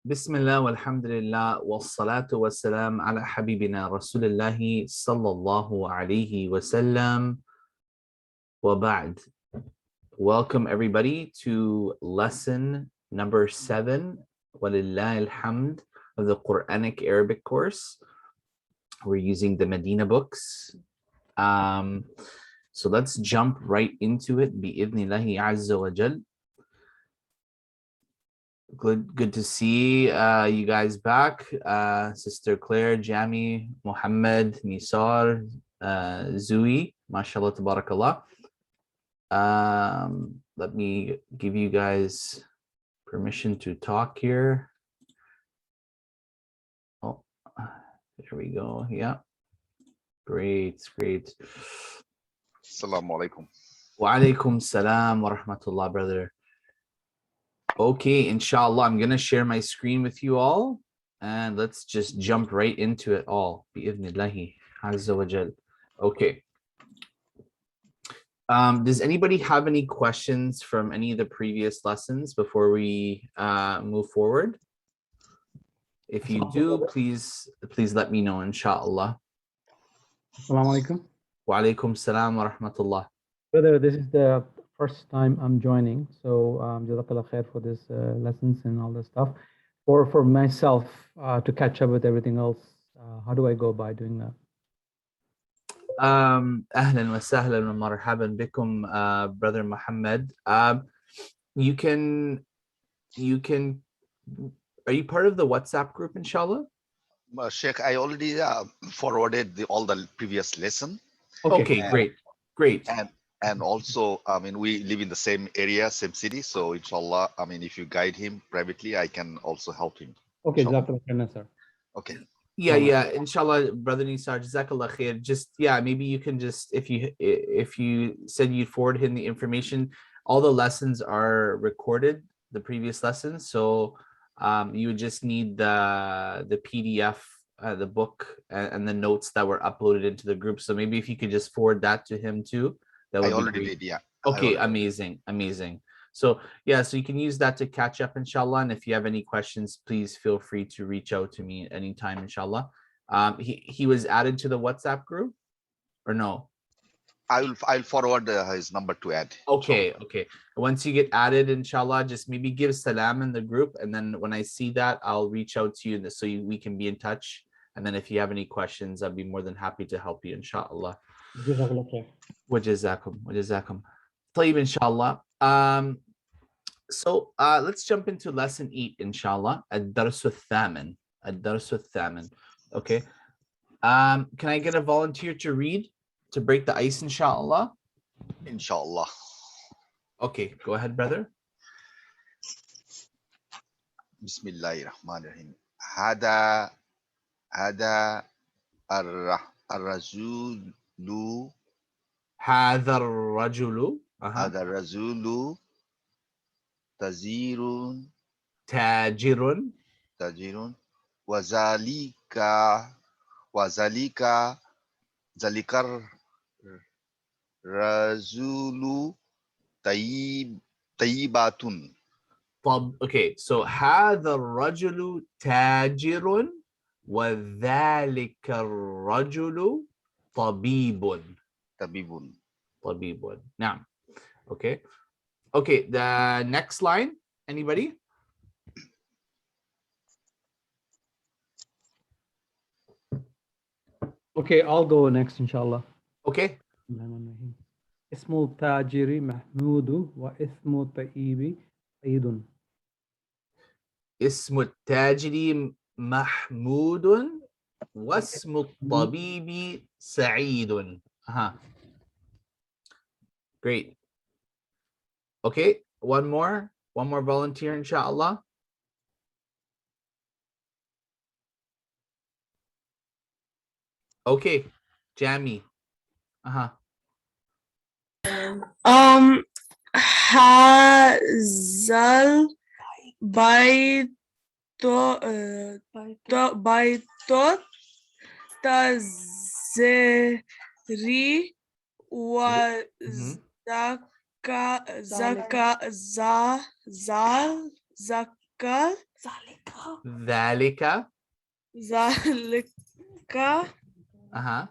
بسم الله والحمد لله والصلاة والسلام على حبيبنا رسول الله صلى الله عليه وسلم وبعد. Welcome everybody to lesson number 7 ولله الحمد of the Qur'anic Arabic course. We're using the Medina books. So let's jump right into it بإذن الله عز وجل. Good to see you guys back. Sister Claire, Jami, Muhammad, Nisar, Zui, mashallah, tabarakallah. Let me give you guys permission to talk here. Oh, there we go. Yeah. Great. Assalamu alaikum. Wa alaikum salam wa rahmatullah, brother. Okay, inshallah, I'm going to share my screen with you all, and let's just jump right into it all. Bi'idhnillahi azza wa jal. Okay. Does anybody have any questions from any of the previous lessons before we move forward? If you do, please let me know, inshallah. Assalamu alaikum. Wa alaikum salam wa rahmatullah. Brother, this is the first time I'm joining, so jazakallah khair for this lessons and all this stuff. For myself to catch up with everything else, how do I go by doing that? Ahlan wa sahlan wa marhaban bikum, brother Muhammad. You can. Are you part of the WhatsApp group, inshallah? Sheikh, I already forwarded all the previous lesson. Okay, great. And also, I mean, we live in the same area, same city. So inshallah, I mean, if you guide him privately, I can also help him. Okay, Inshallah. jazakallah khair, sir. Okay. Yeah, inshallah, brother Nisar, jazakallah khair. Just, maybe you can just, if you said you'd forward him the information, all the lessons are recorded, the previous lessons. So you would just need the PDF, the book, and the notes that were uploaded into the group. So maybe if you could just forward that to him too. That would I already be great. did, yeah. Okay, amazing. So so you can use that to catch up, inshallah. And if you have any questions, please feel free to reach out to me at any time, inshallah. He was added to the WhatsApp group, or no? I'll forward his number to add. Okay. Once you get added, inshallah, just maybe give salam in the group, and then when I see that, I'll reach out to you so we can be in touch. And then if you have any questions, I'd be more than happy to help you, inshallah. Wajazakum. طيب, inshallah. So let's jump into lesson 8, inshallah. Ad-darsu thaman. Okay. Can I get a volunteer to read, to break the ice, inshallah? Inshallah. Okay, go ahead, brother. Bismillahirrahmanirrahim. Hada ar-rajulu. هذا الرجل هذا الرجل تاجر وذلك الرجل طيبة. Okay, so هذا الرجل تاجر وذلك الرجل طبيب. Now, okay, the next line, anybody? Okay, I'll go next, inshallah. Okay. اسم التاجر محمود واسم الطبيب سعيد. اسم التاجر محمود واسم الطبيب سعيد. Great. Okay, one more volunteer, inshallah. Okay, Jami. هذا البيت تزري ذلك. Zalika. Uh-huh.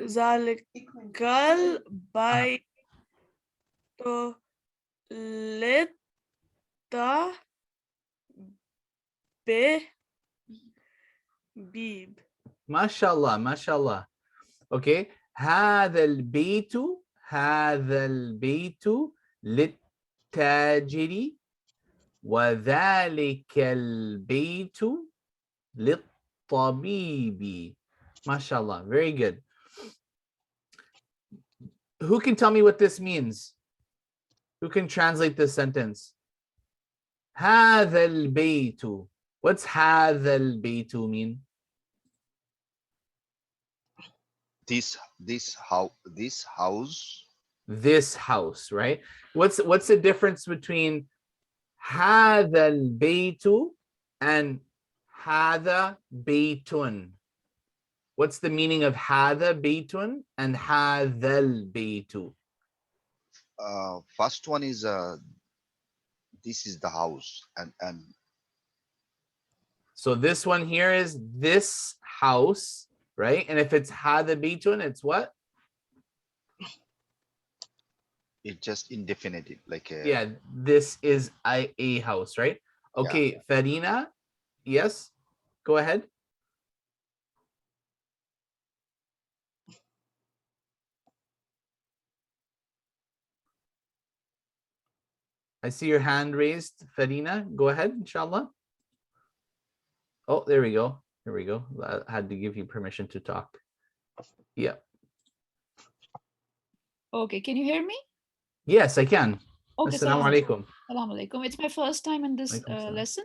Zalikal Baito Lita Bib. Mashallah, mashallah. Okay. هذا البيت هذا البيت للتاجر وذلك البيت للطبيب. Mashallah. Very good. Who can tell me what this means? Who can translate this sentence? هذا البيت. What's هذا البيت mean? This house. This house, right? What's the difference between هذا البيت and هذا بيت? What's the meaning of هذا بيت and هذا البيت? First one is this is the house, and So this one here is this house, right? And if it's هذا بيت, it's what? it's just indefinite, like a, Yeah, this is a house, right? Okay, Farina, yes, go ahead. I see your hand raised, Farina. Go ahead, inshallah. Oh, there we go. Here we go. I had to give you permission to talk. Yeah. Okay, can you hear me? Yes, I can. Okay, Assalamu alaikum. Assalamu alaikum. It's my first time in this Alaikum salam. lesson.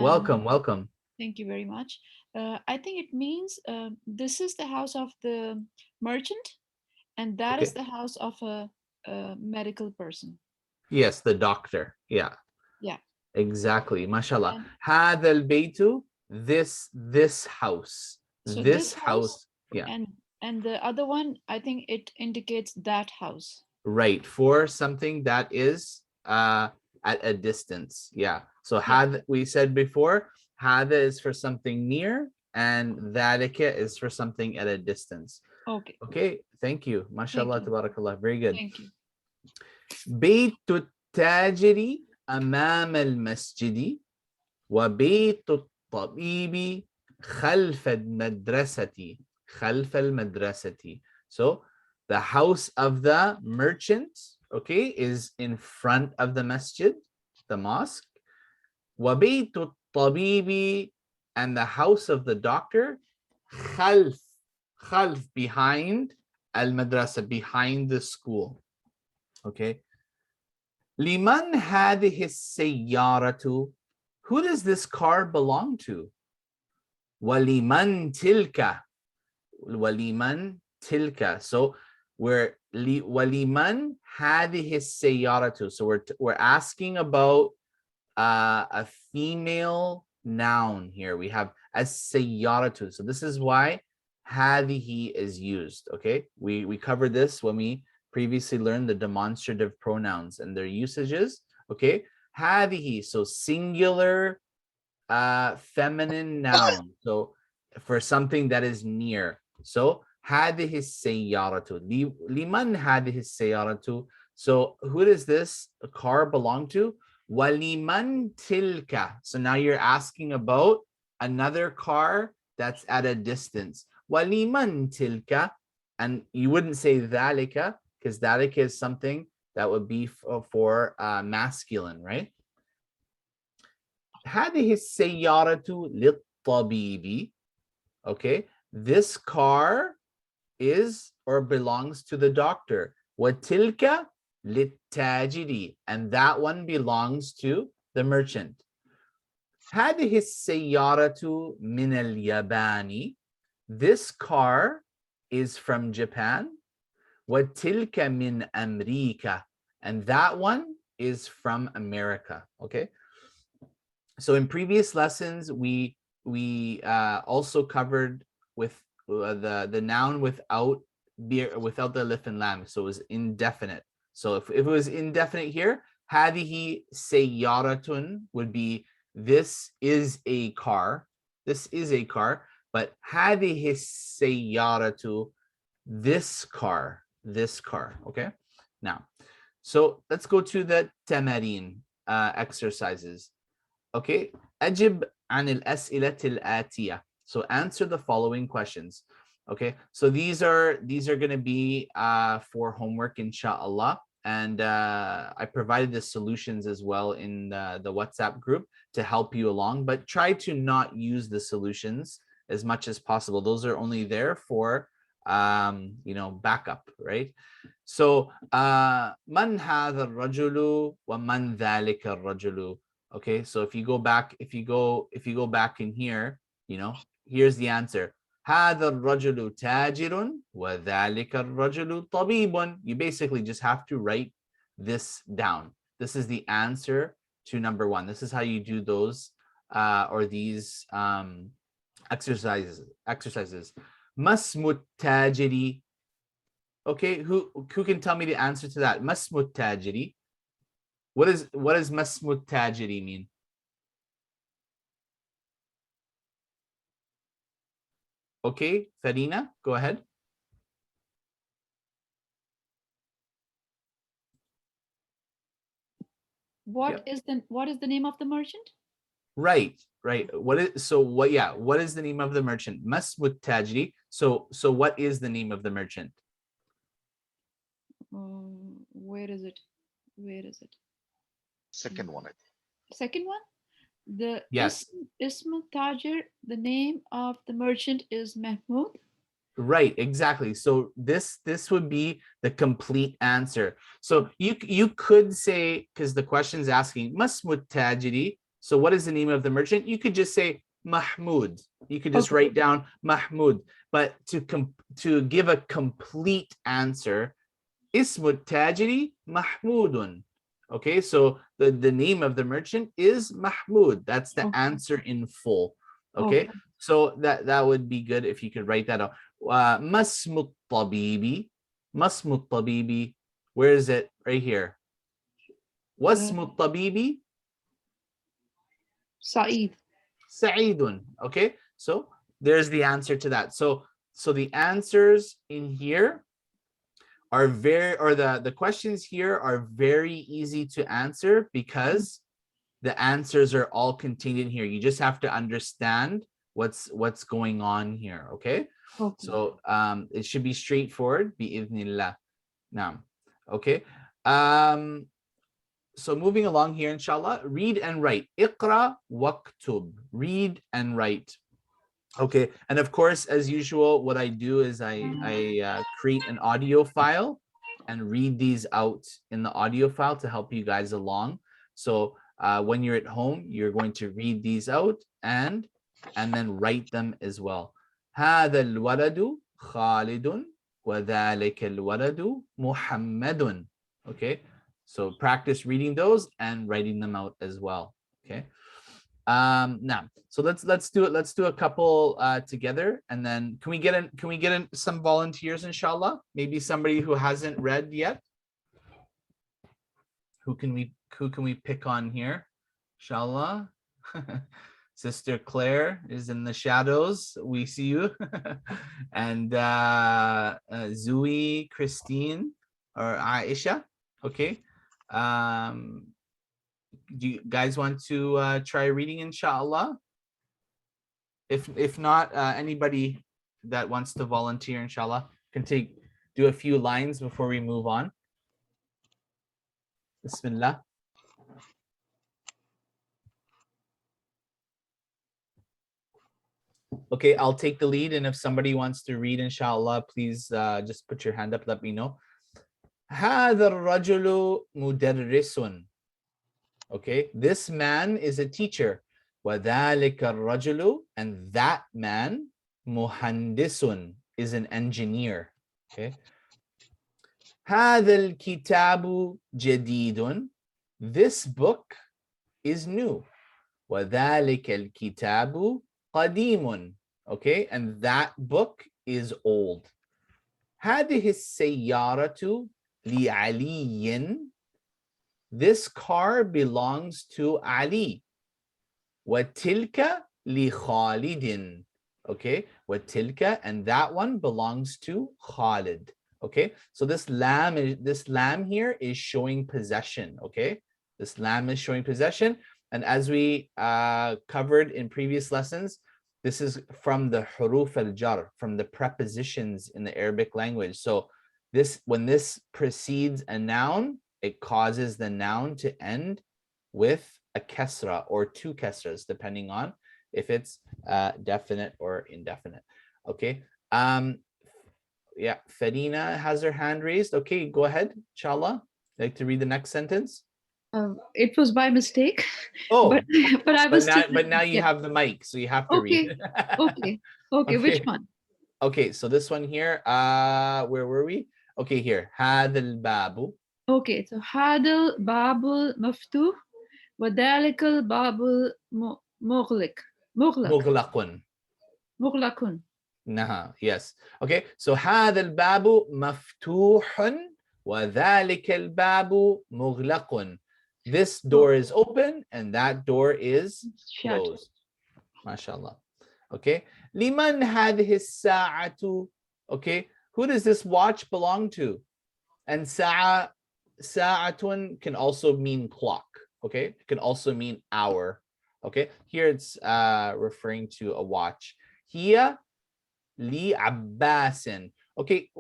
Welcome, welcome. Thank you very much. I think it means this is the house of the merchant, and that is Okay. the house of a medical person. Yes, the doctor. Yeah. Yeah. Exactly. Mashallah. And- هذا البيت, this house. So This this house, house. Yeah. and the other one, I think it indicates that house. Right. For something that is at a distance. Yeah. So had we said before, hada is for something near and dhalika is for something at a distance. Okay. Okay. Thank you. Mashallah, you. tabarakallah. Very good. Thank you. بيت التاجر أمام المسجد وبيت الطبيب خلف المدرسة. خلف المدرسة. So the house of the merchant, okay, is in front of the masjid, the mosque. وبيت الطبيب, and the house of the doctor, خلف, خلف, behind, المدرسة, behind the school. Okay. لمن هذه السيارة? Who does this car belong to? ولمن تلك? ولمن تلك? So we're ولمن هذه السيارة? So we're asking about a female noun here. We have السيارة. So this is why هذه is used. Okay. We covered this when we previously learned the demonstrative pronouns and their usages. Okay. هذه, so singular feminine noun. So for something that is near. So هذه السيارة. لمن هذه السيارة? So who does this car belong to? وَلِمَنْ تِلْكَ. So now you're asking about another car that's at a distance. وَلِمَنْ تِلْكَ. And you wouldn't say ذَلِكَ, because ذَلِكَ is something that would be for masculine, right? هذه السيارة للطبيب. Okay, this car is or belongs to the doctor. وَتِلْكَ للتاجر, and that one belongs to the merchant. هذه السيارة من اليابان. This car is from Japan. وتلك من أمريكا, and that one is from America. Okay, so in previous lessons we also covered with the noun without the alif and lam, so it was indefinite. So if it was indefinite here, هذه سيارة would be this is a car. This is a car. But هذه السيارة, this car. This car. Okay. Now, so let's go to the tamarin exercises. Okay. أجب عن الأسئلة الآتية. So answer the following questions. Okay. So these are going to be for homework, inshallah. And I provided the solutions as well in the WhatsApp group to help you along. But try to not use the solutions as much as possible. Those are only there for backup, right? So man hadha ar-rajulu wa man dhalika ar-rajulu. Okay, so if you go back in here, here's the answer. هذا الرجل تاجر وذلك الرجل طبيب. You basically just have to write this down. This is the answer to number 1. This is how you do those or these exercises. ما اسم التاجر? Okay, who can tell me the answer to that? ما اسم التاجر? What does ما اسم التاجر mean? Okay, Farina, go ahead. What is the name of the merchant? Right. What is the name of the merchant? Masmut Tajri. So what is the name of the merchant? Where is it? Second one, I think. Second one? The Yes. Ism Tajir, the name of the merchant is Mahmoud. Right, exactly. So this would be the complete answer. So you could say, because the question is asking Masmud Tajiri. So what is the name of the merchant? You could just say Mahmoud. You could just write down Mahmoud. But to give a complete answer, Ismud Tajiri Mahmudun. Okay, so the name of the merchant is Mahmoud. That's the answer in full. Okay, so that would be good if you could write that out. Masmut Tabibi. Where is it? Right here. Wasmut Tabibi? Sa'id. Sa'idun. Okay, so there's the answer to that. So the answers in here are the questions here are very easy to answer because the answers are all contained in here. You just have to understand what's going on here. Okay. So it should be straightforward. Bi'idhnillah. Now, okay. So moving along here, inshallah, read and write. Iqra waktub. Read and write. Okay, and of course, as usual, what I do is I create an audio file and read these out in the audio file to help you guys along. So when you're at home, you're going to read these out and then write them as well. هذا الولد خالد وذلك الولد محمد. Okay, so practice reading those and writing them out as well. Okay. Now, so let's do it. Let's do a couple together, and then can we get in some volunteers, inshallah? Maybe somebody who hasn't read yet. Who can we pick on here? Inshallah. Sister Claire is in the shadows. We see you. And Zui, Christine, or Aisha. Okay. Do you guys want to try reading, inshallah? If not, anybody that wants to volunteer, inshallah, can do a few lines before we move on. Bismillah. Okay, I'll take the lead, and if somebody wants to read, inshallah, please just put your hand up, let me know. هذا الرجل مدرس. Okay, this man is a teacher. وَذَلِكَ الرَّجُلُ, and that man, مُهَنْدِسٌ, is an engineer. Okay. هَذَا الْكِتَابُ جَدِيدٌ, this book is new. وَذَلِكَ الْكِتَابُ قَدِيمٌ, okay, and that book is old. هذه السيارة لعلي, this car belongs to Ali. وَتِلْكَ لِخَالِدٍ. Okay, وَتِلْكَ, and that one belongs to Khalid. Okay, so this lam here is showing possession. Okay, this lam is showing possession, and as we covered in previous lessons, this is from the huruf al-jar, from the prepositions in the Arabic language. So when this precedes a noun, it causes the noun to end with a kesra or two kesras, depending on if it's definite or indefinite. Okay. Yeah, Farina has her hand raised. Okay, go ahead, inshallah. Like to read the next sentence. It was by mistake. Oh, but I was but now you yeah. have the mic, so you have to Okay. read. Okay. Which one? Okay, so this one here, where were we? Okay, here. هذا الباب. Okay, so هذا الباب مفتوح وذلك الباب مغلق. مغلق. مغلق. Nah, yes. Okay, so هذا الباب مفتوح وذلك الباب مغلق. This door is open and that door is closed. MashaAllah. Okay. لمن هذه الساعة? Okay, who does this watch belong to? And sa'atun can also mean clock. Okay, it can also mean hour. Okay, here it's referring to a watch. Hiya li abbasin. Okay,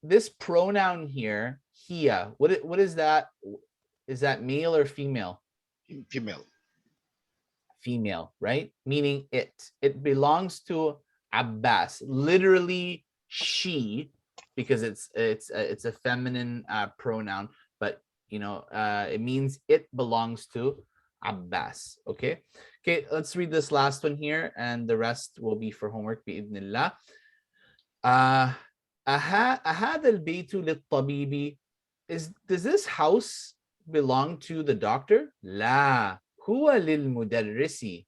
this pronoun here, hiya, what is that? Is that male or female? Female. Female, right? Meaning it belongs to Abbas, literally she, because it's a feminine pronoun, but you know, it means it belongs to Abbas. Okay, let's read this last one here, and the rest will be for homework bi'idhnillah. أهذا البيت للطبيب? Does this house belong to the doctor? لا, هو للمدرس.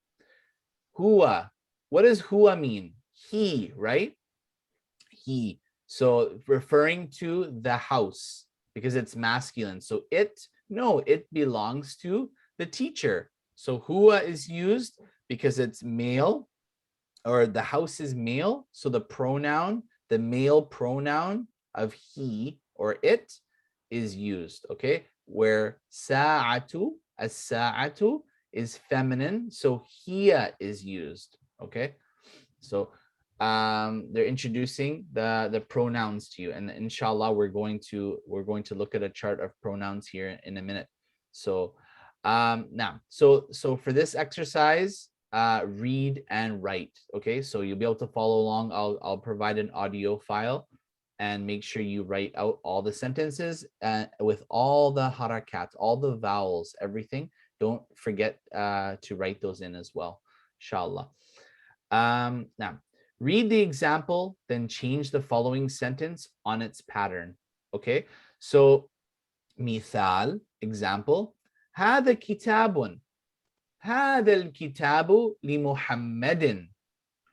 هو, what does huwa mean? He, right? He. So referring to the house because it's masculine. So it belongs to the teacher. So huwa is used because it's male, or the house is male. So the male pronoun of he or it is used. Okay, where sa'atu, as-sa'atu is feminine, so hiya is used. Okay, so they're introducing the pronouns to you, and inshallah we're going to look at a chart of pronouns here in a minute. So now so for this exercise, read and write. Okay, so you'll be able to follow along. I'll provide an audio file, and make sure you write out all the sentences with all the harakat, all the vowels, everything. Don't forget to write those in as well, inshallah. Now, read the example, then change the following sentence on its pattern. Okay, so مثال, example, هذا كتاب. هذا الكتاب لمحمد.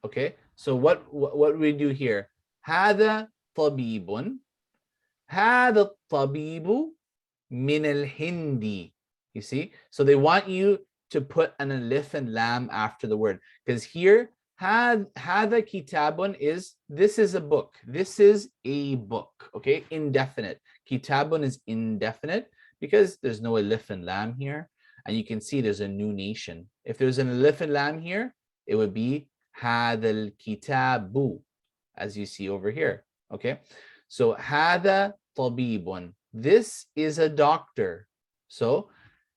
Okay, so what we do here? هذا طبيب. هذا الطبيب من الهند. You see, so they want you to put an alif and lam after the word, because here هذا كتاب is, this is a book, this is a book. Okay, indefinite. Kitabun is indefinite because there's no alif and lam here, and you can see there's a new nation. If there's an alif and lam here, it would be هذا الكتاب, as you see over here. Okay, so هذا طبيب, this is a doctor. So,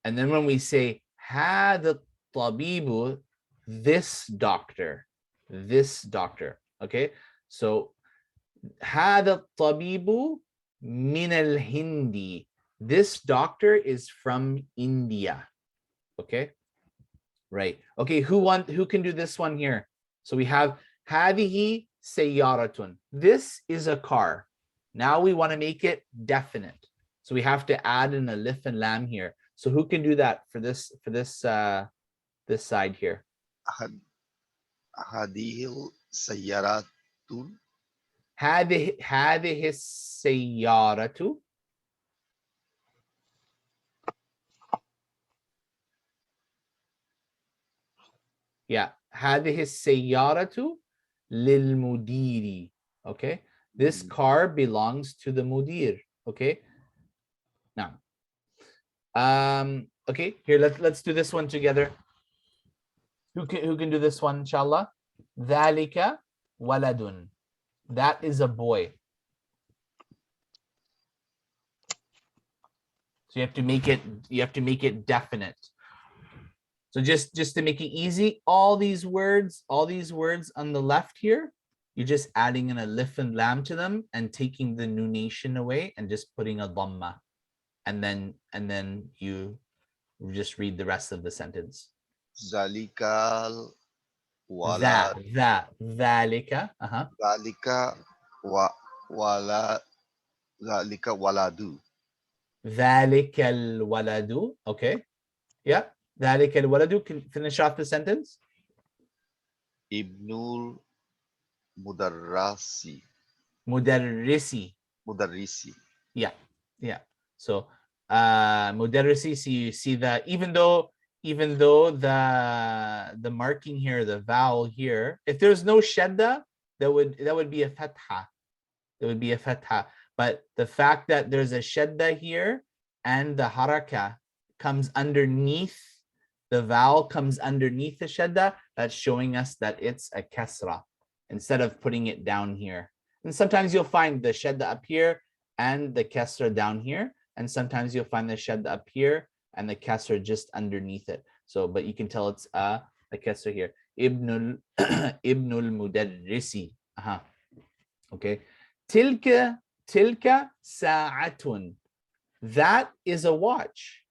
and then when we say هذا الطبيب, this doctor. Okay, so هذا الطبيب من الهند, this doctor is from India. Okay, right. Okay, who can do this one here? So we have هذه سيارة, this is a car. Now we want to make it definite, so we have to add an alif and lam here. So who can do that for this this side here? هذه السيارات. هذه السيارة. Yeah. هذه السيارة للمدير. Okay. This car belongs to the mudir. Okay. Now. Okay, here let's do this one together. Who can do this one, inshallah? ذلك waladun. That is a boy. So you have to make it definite. So just to make it easy, all these words on the left here, you're just adding an alif and lam to them and taking the nunation away and just putting a dhamma. And then you just read the rest of the sentence. Zalikal wala Dhalika. zalika wala zalika waladu. Dhalika al-waladu. Okay. Yeah. Dhalika al-waladu. Can finish off the sentence. Ibnul mudarrasi. Mudarrisi. Mudarrisi. Yeah. So mudarrisi, so you see that even though the marking here, the vowel here, if there's no shadda, that would be a fatha. It would be a fatha. But the fact that there's a shadda here and the haraka comes underneath, the vowel comes underneath the shadda, that's showing us that it's a kasra instead of putting it down here. And sometimes you'll find the shadda up here and the kasra down here. And sometimes you'll find the shadda up here and the kasra just underneath it. So, but you can tell it's a kasra here. Ibnul mudarrisi. Okay. Tilka sa'atun. That is a watch.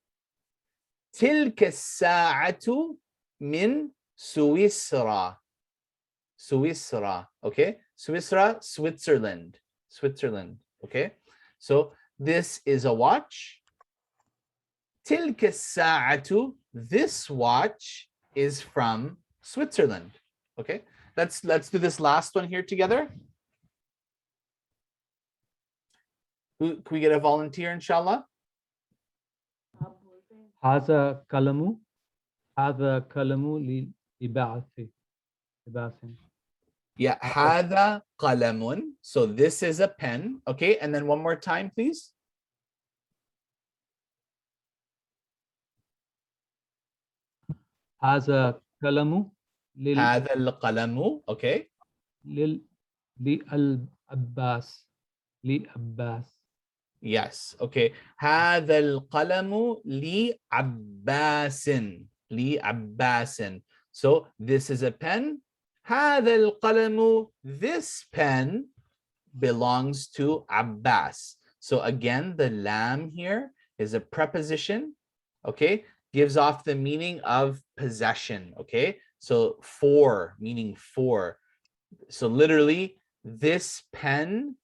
Tilka sa'atu min Suisra. Suisra. Okay. Suisra, Switzerland. Okay. So this is a watch. Tilka sa'atu. This watch is from Switzerland. Okay. Let's do this last one here together. Can we get a volunteer, inshallah? هذا قلم لبعث. Yeah, هذا قلم. So this is a pen. Okay, and then one more time, please. هذا قلم هذا القلم. Okay. للعباس. Yes. Okay. هذا القلم لعباس. So this is a pen. هذا القلم. This pen belongs to Abbas. So again, the lam here is a preposition. Okay. Gives off the meaning of possession. Okay. So for, meaning for. So literally, this pen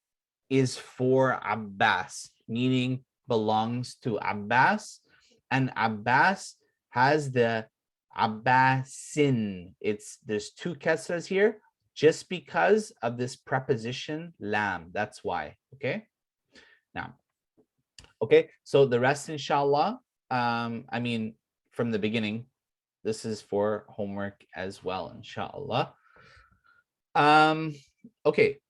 is for Abbas, meaning belongs to Abbas, and Abbas has the Abbasin. There's two kasras here just because of this preposition lam. That's why. Okay. Now, okay. So the rest, inshallah. I mean, from the beginning, this is for homework as well, inshallah. Okay.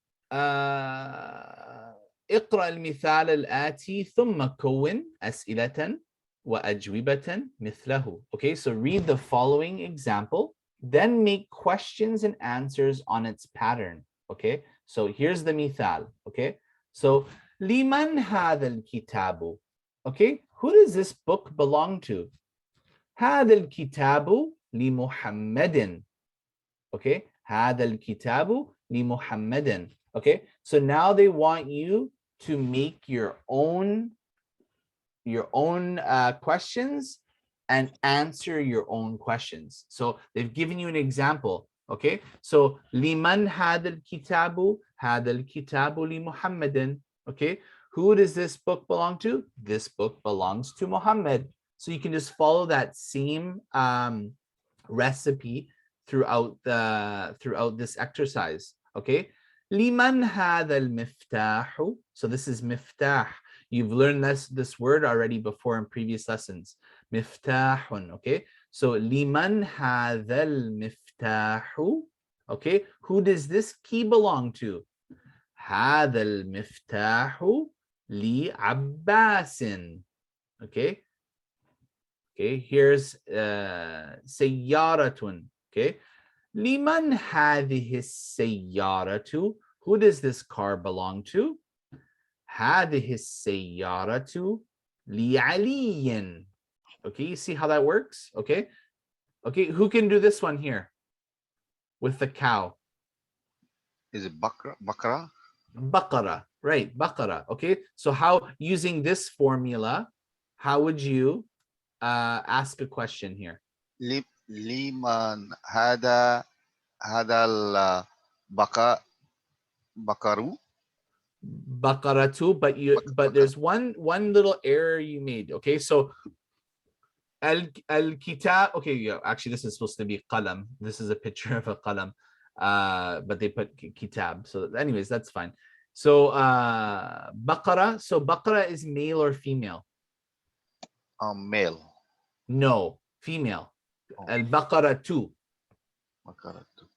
اقرأ المثال الآتي ثم كون أسئلة وأجوبة مثله. Okay, so read the following example, then make questions and answers on its pattern. Okay, so here's the مثال. Okay, so لمن هذا الكتاب? Okay, who does this book belong to? هذا الكتاب لمحمد. Okay, هذا الكتاب لمحمد. Okay, so now they want you to make your own questions and answer your own questions. So they've given you an example. Okay, so liman هذا الكتاب? هذا الكتاب لمحمد. Okay, who does this book belong to? This book belongs to Muhammad. So you can just follow that same recipe throughout this exercise. Okay, liman هذا المفتاح? So this is miftah. You've learned this word already before in previous lessons. Miftahun. Okay, so liman هذا المفتاح. Okay, who does this key belong to? هذا المفتاح لعباس. Okay. Okay, here's سيارة. Okay. لمن هذه السيارة? Who does this car belong to? هذه السيارة لعلي. Okay, you see how that works? Okay. Okay, who can do this one here with the cow? Is it bakra? Baqara, right? Baqara. Okay, so how, using this formula, how would you ask a question here? Liman hada al bakaru. Baqaratu, but there's one little error you made. Okay, so al kitab. Okay, yeah, actually this is supposed to be qalam. This is a picture of a qalam, but they put kitab. So anyways, that's fine. So baqara. So baqara is male or female? Male. No, female. Oh. Al baqaratu. Bakaratu.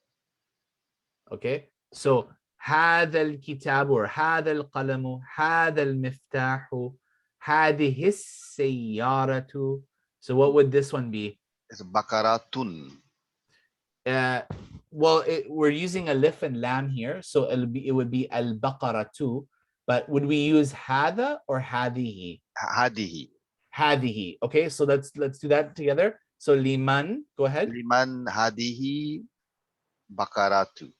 Okay, so هذا الكتاب or هذا القلم هذا المفتاح هذه السيارة. So what would this one be? It's bakaratun. Well, we're using alif and lam here, so it would be al-baqaratu, but would we use hada or hadihi? Hadihi. Hadihi. Okay, so let's do that together. So liman, go ahead. Liman hadihi bakaratu.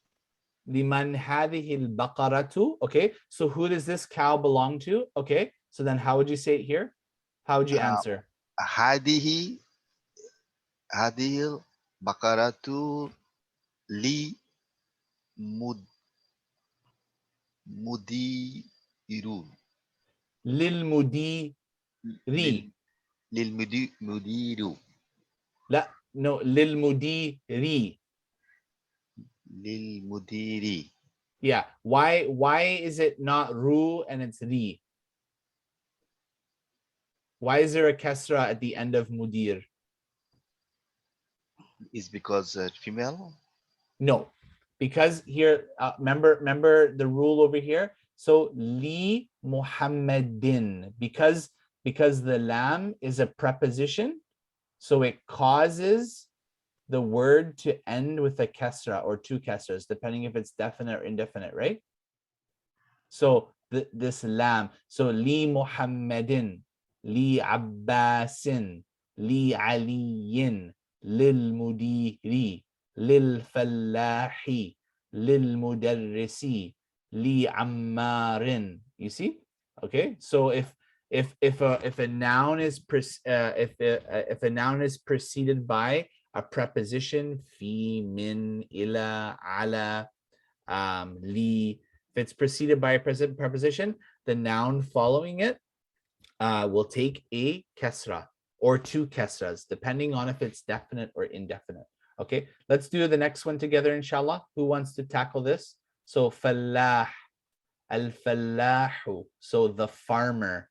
Liman hadihi al-baqaratu. Okay, so who does this cow belong to? Okay, so then how would you say it here? How would you answer? Hadihi bakaratu li mudiru. Lil mudiri. Lil mudiru. La, no, lil mudiri. Lil mudiri. Yeah. Why is it not ru and it's ri? Why is there a kasra at the end of mudir? Is because female? No, because here, remember the rule over here. So li Muhammadin, because the lam is a preposition, so it causes the word to end with a kasra or two kasras, depending if it's definite or indefinite, right? So this lam, so li Muhammadin, li Abbasin, li Aliyin, lil mudiri, lil fallahi, lil mudarrisi, li ammarin. You see? Okay, so if a noun is if a noun is preceded by a preposition, fi, min, ila, ala, li, if it's preceded by a preposition, the noun following it will take a kasra or two kasras, depending on if it's definite or indefinite. Okay, let's do the next one together, inshallah. Who wants to tackle this? So fallah, al-fallahu, so the farmer.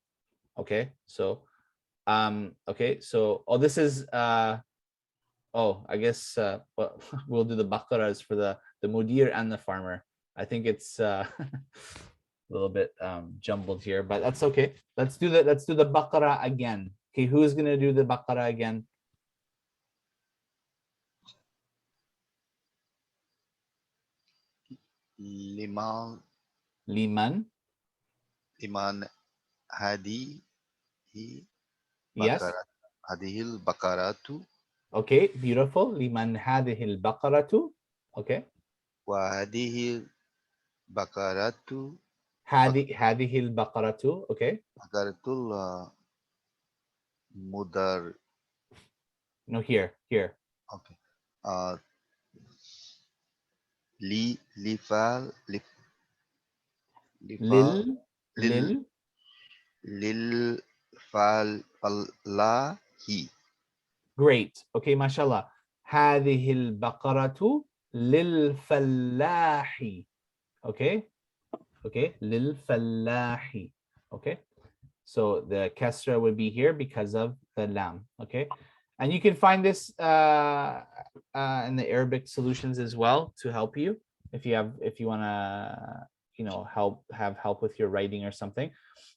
Okay, so okay, so this is I guess well, we'll do the baqaras for the mudir and the farmer. I think it's a little bit jumbled here, but that's okay. Let's do the baqara again. Okay, who's gonna do the baqara again? Liman hadihi Yes. hadihil bakaratu. Okay, beautiful. Liman hadhihi al-baqaratu. Okay. Wa hadihil bakaratu. Hadhihi al-baqaratu. Okay. Bakaratul mudar. No, here. Okay. Lifal lil fallahi. Great. Okay, mashallah. هذه البقرة للفلاح. Okay. Okay. للفلاح. Okay. So the kasra would be here because of the lam. Okay. And you can find this in the Arabic solutions as well to help you if you want to, you know, have help with your writing or something.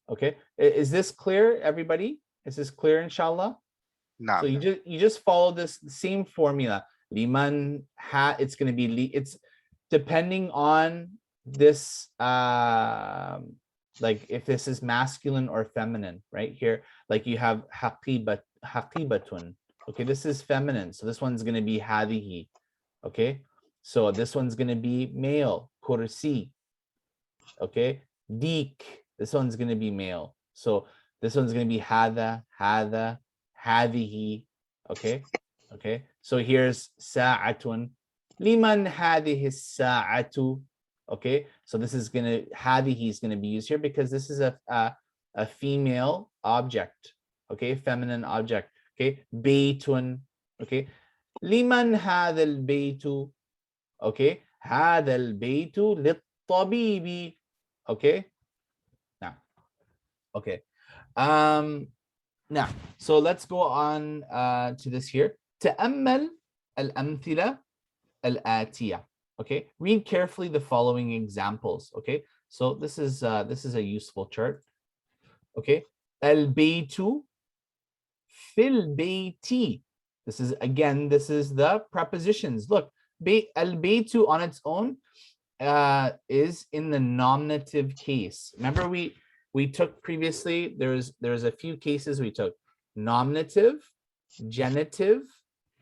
Okay, is this clear, everybody? Is this clear, inshallah? So Naam. you just follow this same formula. Liman ha, it's going to be it's depending on this like if this is masculine or feminine, right here, like you have haqibatun. Okay, this is feminine, so this one's going to be hadihi. Okay, so this one's going to be male, kursi. Okay, dik, this one's going to be male, so this one's going to be hada, hadihi. Okay, okay, so here's sa'atun. Liman hadihi sa'atu. Okay, so this is going to, hadihi is going to be used here because this is a female object. Okay, feminine object. Okay, baytun. Okay, liman hadha al-baytu. Okay, hadha al-baytu lit-tabibi. Okay, now, okay, now, so let's go on to this here. تأمل الأمثلة الآتية. Okay, read carefully the following examples. Okay, so this is a useful chart. Okay, البيت في البيت. This is the prepositions. Look, البيت on its own is in the nominative case. Remember we took previously, there's a few cases we took: nominative, genitive,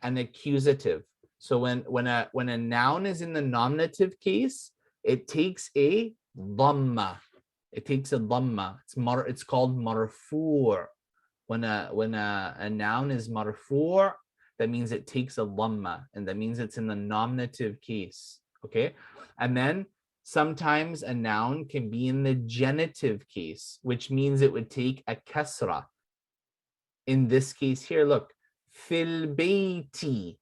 and accusative. So when a noun is in the nominative case, it takes a dhamma. It takes a dhamma. It's called marfu'. When a noun is marfu', that means it takes a dhamma, and that means it's in the nominative case. Okay, and then sometimes a noun can be in the genitive case, which means it would take a kasra. In this case here, look, fil bayti,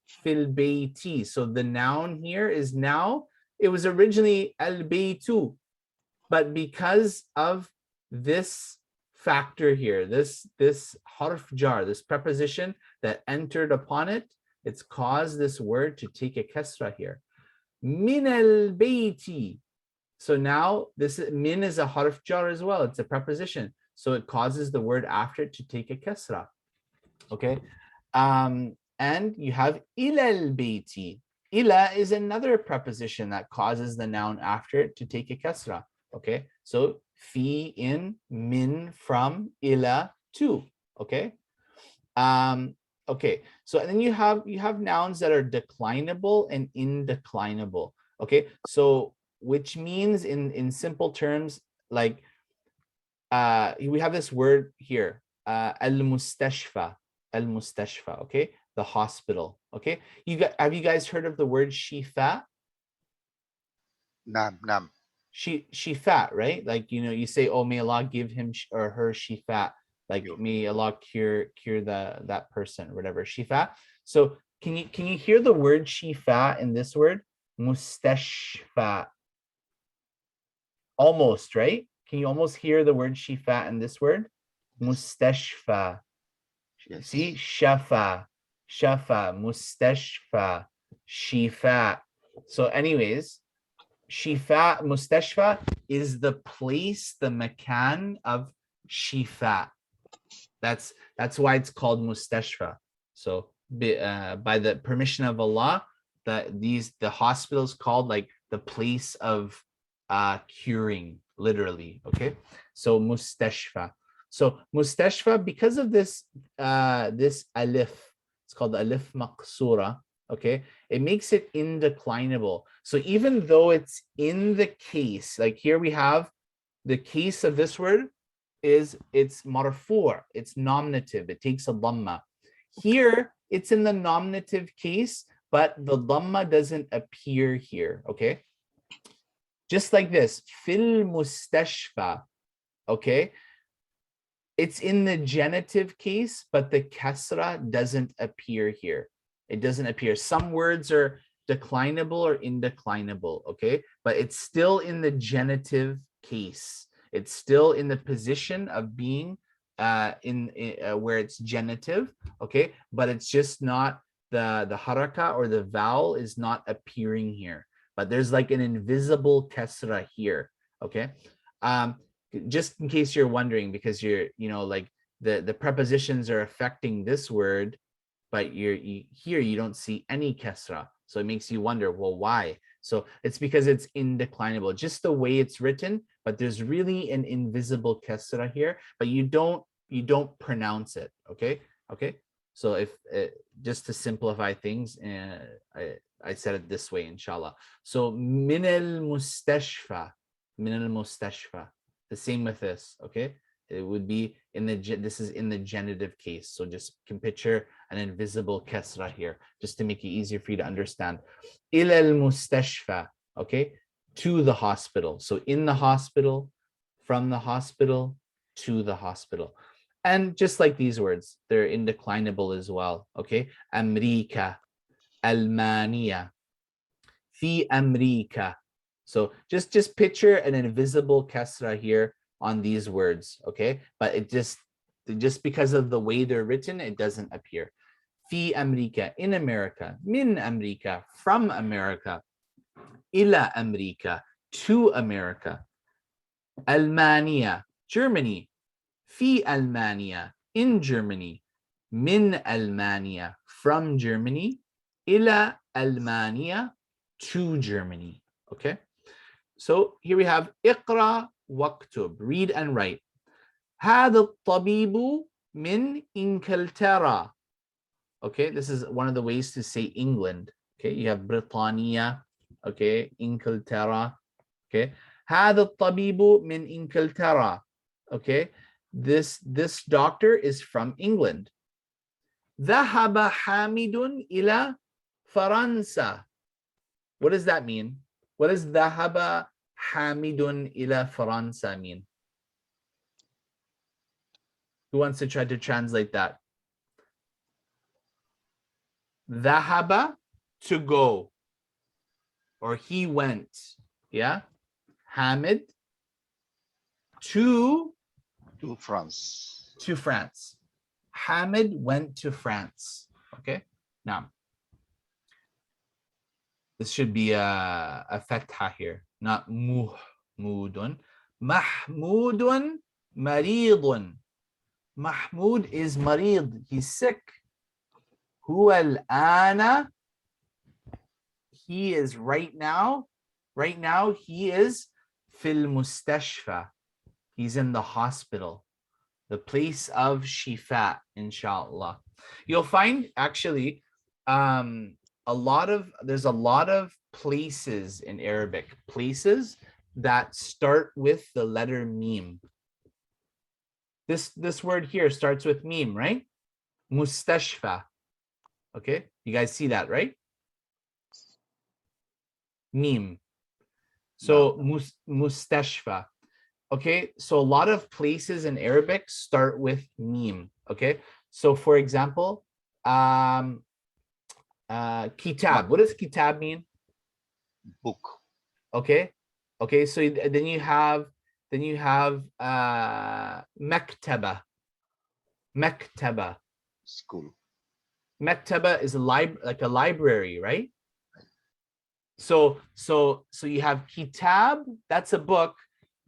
fil bayti. So the noun here is now, it was originally al baytu, but because of this factor here, this harf jar, this preposition that entered upon it, it's caused this word to take a kasra here. Min al bayti. So now this min is a harf jar as well. It's a preposition, so it causes the word after it to take a kasra. Okay, and you have ila al bayti. Ila is another preposition that causes the noun after it to take a kasra. Okay, so fi, in, min, from, ila, to. Okay, okay, so and then you have nouns that are declinable and indeclinable. Okay, so which means in simple terms, like we have this word here, al-mustashfa, al-mustashfa. Okay, the hospital. Okay, have you guys heard of the word shifa? Naam. Shifa, right? Like, you know, you say, oh, may Allah give him or her shifa, like may Allah cure that person or whatever, shifa. So can you hear the word shifa in this word? Mustashfa. Almost, right? Can you almost hear the word shifa in this word? Mustashfa. Yes. See, shafa, mustashfa, shifa. So anyways, shifa, mustashfa is the place, the makan of shifa. That's why it's called mustashfa. So by the permission of Allah, the hospitals called like the place of curing, literally. Okay, so mustashfa. So mustashfa, because of this this alif, it's called alif maqsura. Okay, it makes it indeclinable. So even though it's in the case, like here we have the case of this word is it's marfu', it's nominative, it takes a dhamma. Here it's in the nominative case, but the dhamma doesn't appear here. Okay, just like this, fil mustashfa. Okay, it's in the genitive case, but the kasra doesn't appear here. It doesn't appear. Some words are declinable or indeclinable, okay? But it's still in the genitive case. It's still in the position of being where it's genitive, okay, but it's just not the haraka or the vowel is not appearing here, but there's like an invisible kasra here, okay. Just in case you're wondering, because you're, like the prepositions are affecting this word, but here you don't see any kasra, so it makes you wonder, well, why? So it's because it's indeclinable, just the way it's written, but there's really an invisible kasra here, but you don't pronounce it, okay. So if just to simplify things, I said it this way, inshallah. So min al mustashfa, the same with this, okay. It would be this is in the genitive case, so just can picture an invisible kasra here, just to make it easier for you to understand. Ila al mustashfa, okay, to the hospital. So in the hospital, from the hospital, to the hospital. And just like these words, they're indeclinable as well, okay. Amrika, Almania, fi Amrika. So just picture an invisible kasra here on these words, okay, but it just because of the way they're written, it doesn't appear. Fi Amrika, in America. Min Amrika, from America. Ila Amrika, to America. Almania, Germany. Fi Almania, in Germany. Min Almania, from Germany. Ila Almania, to Germany, okay. So here we have Iqra waktub, read and write. هذا الطبيب من إنجلترا. Okay, this is one of the ways to say England. Okay, you have Britannia, okay, Inglaterra, okay. هذا الطبيب من إنجلترا. Okay, this doctor is from England. ذهب حامد إلى فرنسا. What does that mean? What does ذهب حامد إلى فرنسا mean? Who wants to try to translate that? ذهب, to go, or he went, yeah. Hamid, to France. To France. Hamid went to France. Okay. Now, this should be a fatha here, not muhmudun. Mahmudun maridun. Mahmud is marid. He's sick. Huwa al-ana. He is right now. Right now, he is fil mustashfa. He's in the hospital, the place of shifa, inshallah. You'll find actually there's a lot of places in Arabic, places that start with the letter mim. This word here starts with mim, right? Mustashfa. Okay, you guys see that, right? Mim. So mustashfa. Okay, so a lot of places in Arabic start with mim. Okay, so for example, kitab. What does kitab mean? Book. Okay, so then you have maktaba. School. Maktaba is like a library, right? So you have kitab, that's a book.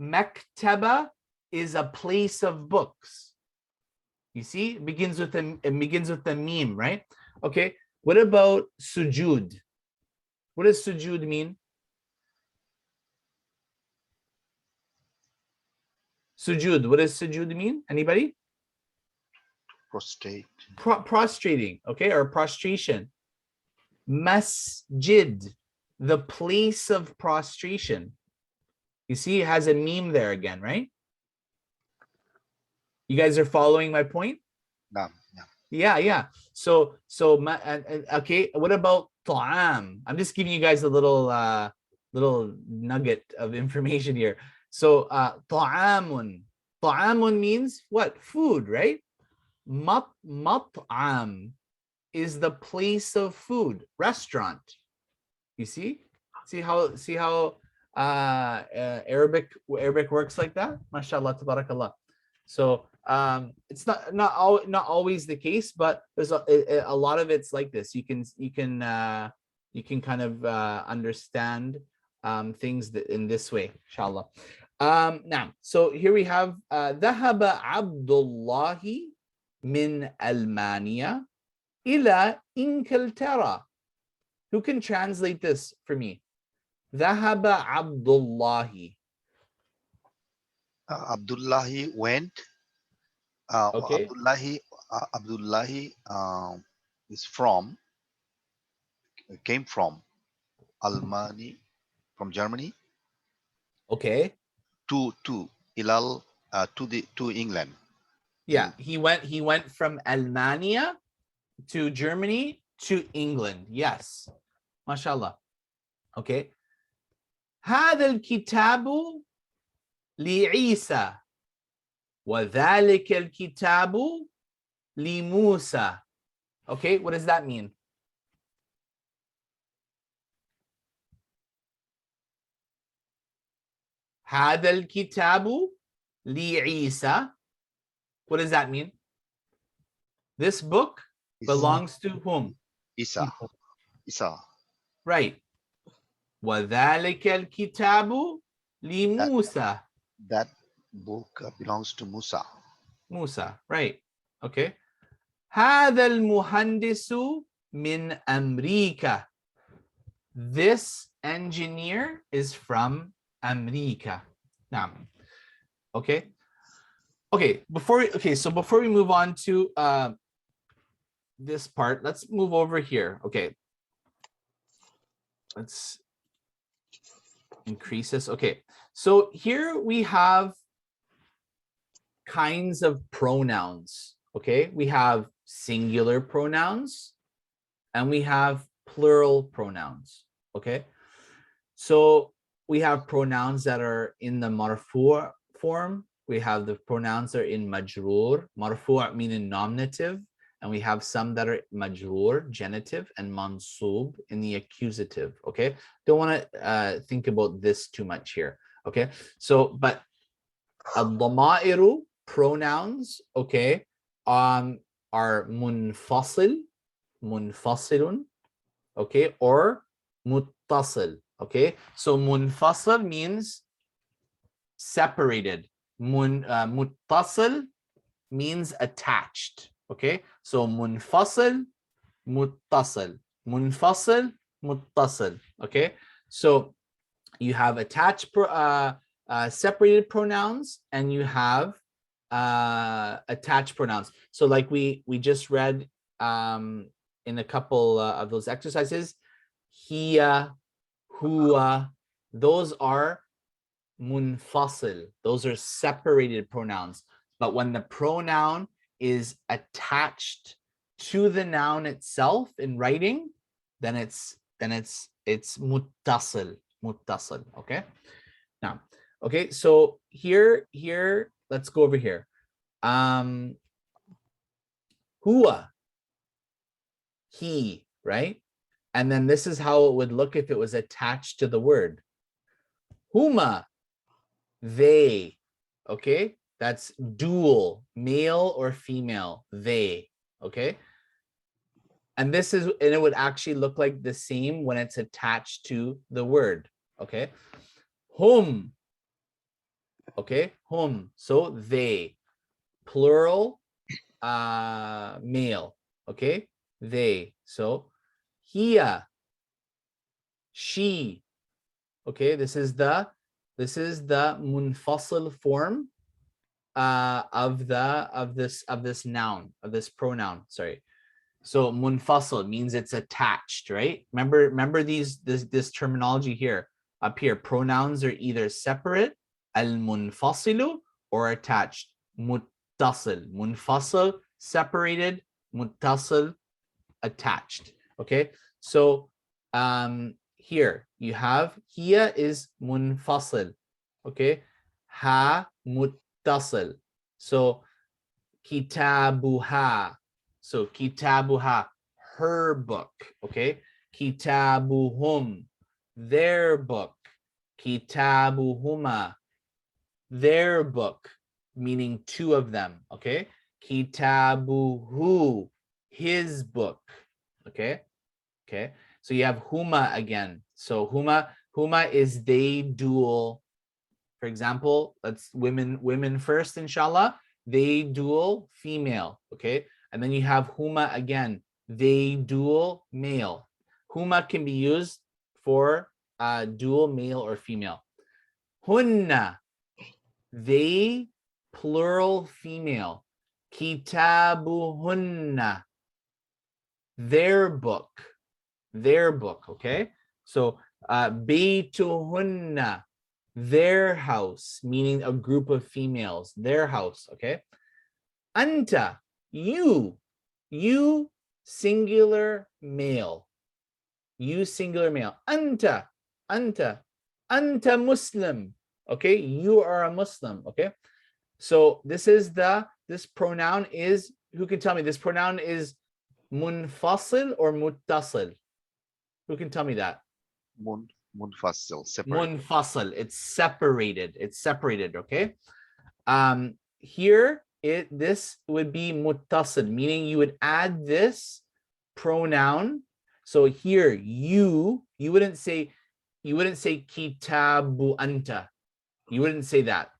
Maktaba is a place of books. You see, it begins with the meme, right? Okay, what about sujud? What does sujud mean? Sujud, what does sujud mean? Anybody? Prostrate. Prostrating, okay, or prostration. Masjid, the place of prostration. You see, it has a meme there again, right? You guys are following my point? No. Yeah. So okay, what about ta'am? I'm just giving you guys a little nugget of information here. So ta'amun. Ta'amun means what? Food, right? Mat'am is the place of food, restaurant. You see how Arabic works like that? Mashallah, tabarakallah. So It's not always the case, but there's a lot of it's like this. You can kind of understand things that in this way, inshallah. Now, so here we have ذهب عبد الله من ألمانيا إلى إنجلترا. Who can translate this for me? ذهب عبد الله. Abdullahi went. Okay. Abdullahi is came from Almani, from Germany, Okay. to Ilal, to England. Yeah, he went from Almania to Germany to England. Yes. MashaAllah. Okay. هذا الكتاب لعيسى وذلك الكتاب لموسى. Okay, what does that mean? هذا الكتاب لعيسى. What does that mean? This book belongs to whom? Isa. Right. وذلك الكتاب لموسى. That book belongs to Musa. Musa, right. Okay. هذا المهندس من أمريكا. This engineer is from America. Now, okay. So before we move on to this part, let's move over here. Okay. Let's increase this. Okay. So here we have kinds of pronouns. Okay. We have singular pronouns and we have plural pronouns. Okay. So we have pronouns that are in the marfu' form. We have the pronouns that are in majroor. Marfu' meaning nominative. And we have some that are majroor, genitive, and mansub in the accusative. Okay. Don't want to think about this too much here. Okay. So, but al-dama'iru, pronouns, okay, are munfasil, munfasilun, okay, or muttasil. Okay, so munfasil means separated. Muttasil means attached. Okay, so munfasil, muttasil, munfasil, muttasil. Okay, so you have attached, separated pronouns, and you have attached pronouns. So like we just read in a couple of those exercises, hiya, huwa, those are munfasil. Those are separated pronouns. But when the pronoun is attached to the noun itself in writing, then it's muttasil, muttasil. Okay. Now, okay. So here, let's go over here. Huwa, he, right? And then this is how it would look if it was attached to the word. Huma, they. Okay, that's dual, male or female, they. Okay, and this is, and it would actually look like the same when it's attached to the word. Okay, hum. Okay, hum, so they, plural, male. Okay, they. So hiya, she. Okay, this is the munfasil form of this noun, of this pronoun. Sorry. So munfasil means it's attached, right? Remember this terminology here. Up here, pronouns are either separate, al-munfasilu, or attached, muttasil. Munfasil, separated, muttasil, attached. Okay, so here you have hiya is munfasil. Okay, ha muttasil. So kitabuha. So kitabuha, her book. Okay, kitabuhum, their book. Kitabuhuma, their book. meaning two of them. Okay. Kitabuhu, his book. Okay. Okay. So you have huma again. So huma is they dual. For example, let's women first, inshallah. They dual female. Okay. And then you have huma again. They dual male. Huma can be used for dual male or female. Hunna, they plural female. Kitabuhunna, their book. Their book. Okay. So Baytuhunna, their house, meaning a group of females, their house. Okay. Anta, you singular male. You singular male. Anta Muslim. Okay, you are a Muslim. Okay, so this pronoun is, who can tell me this pronoun is munfasil or muttasil? Who can tell me that? Munfasil, separate. Munfasil, it's separated. Okay, here this would be muttasil, meaning you would add this pronoun. So here you wouldn't say kitabu anta. You wouldn't say that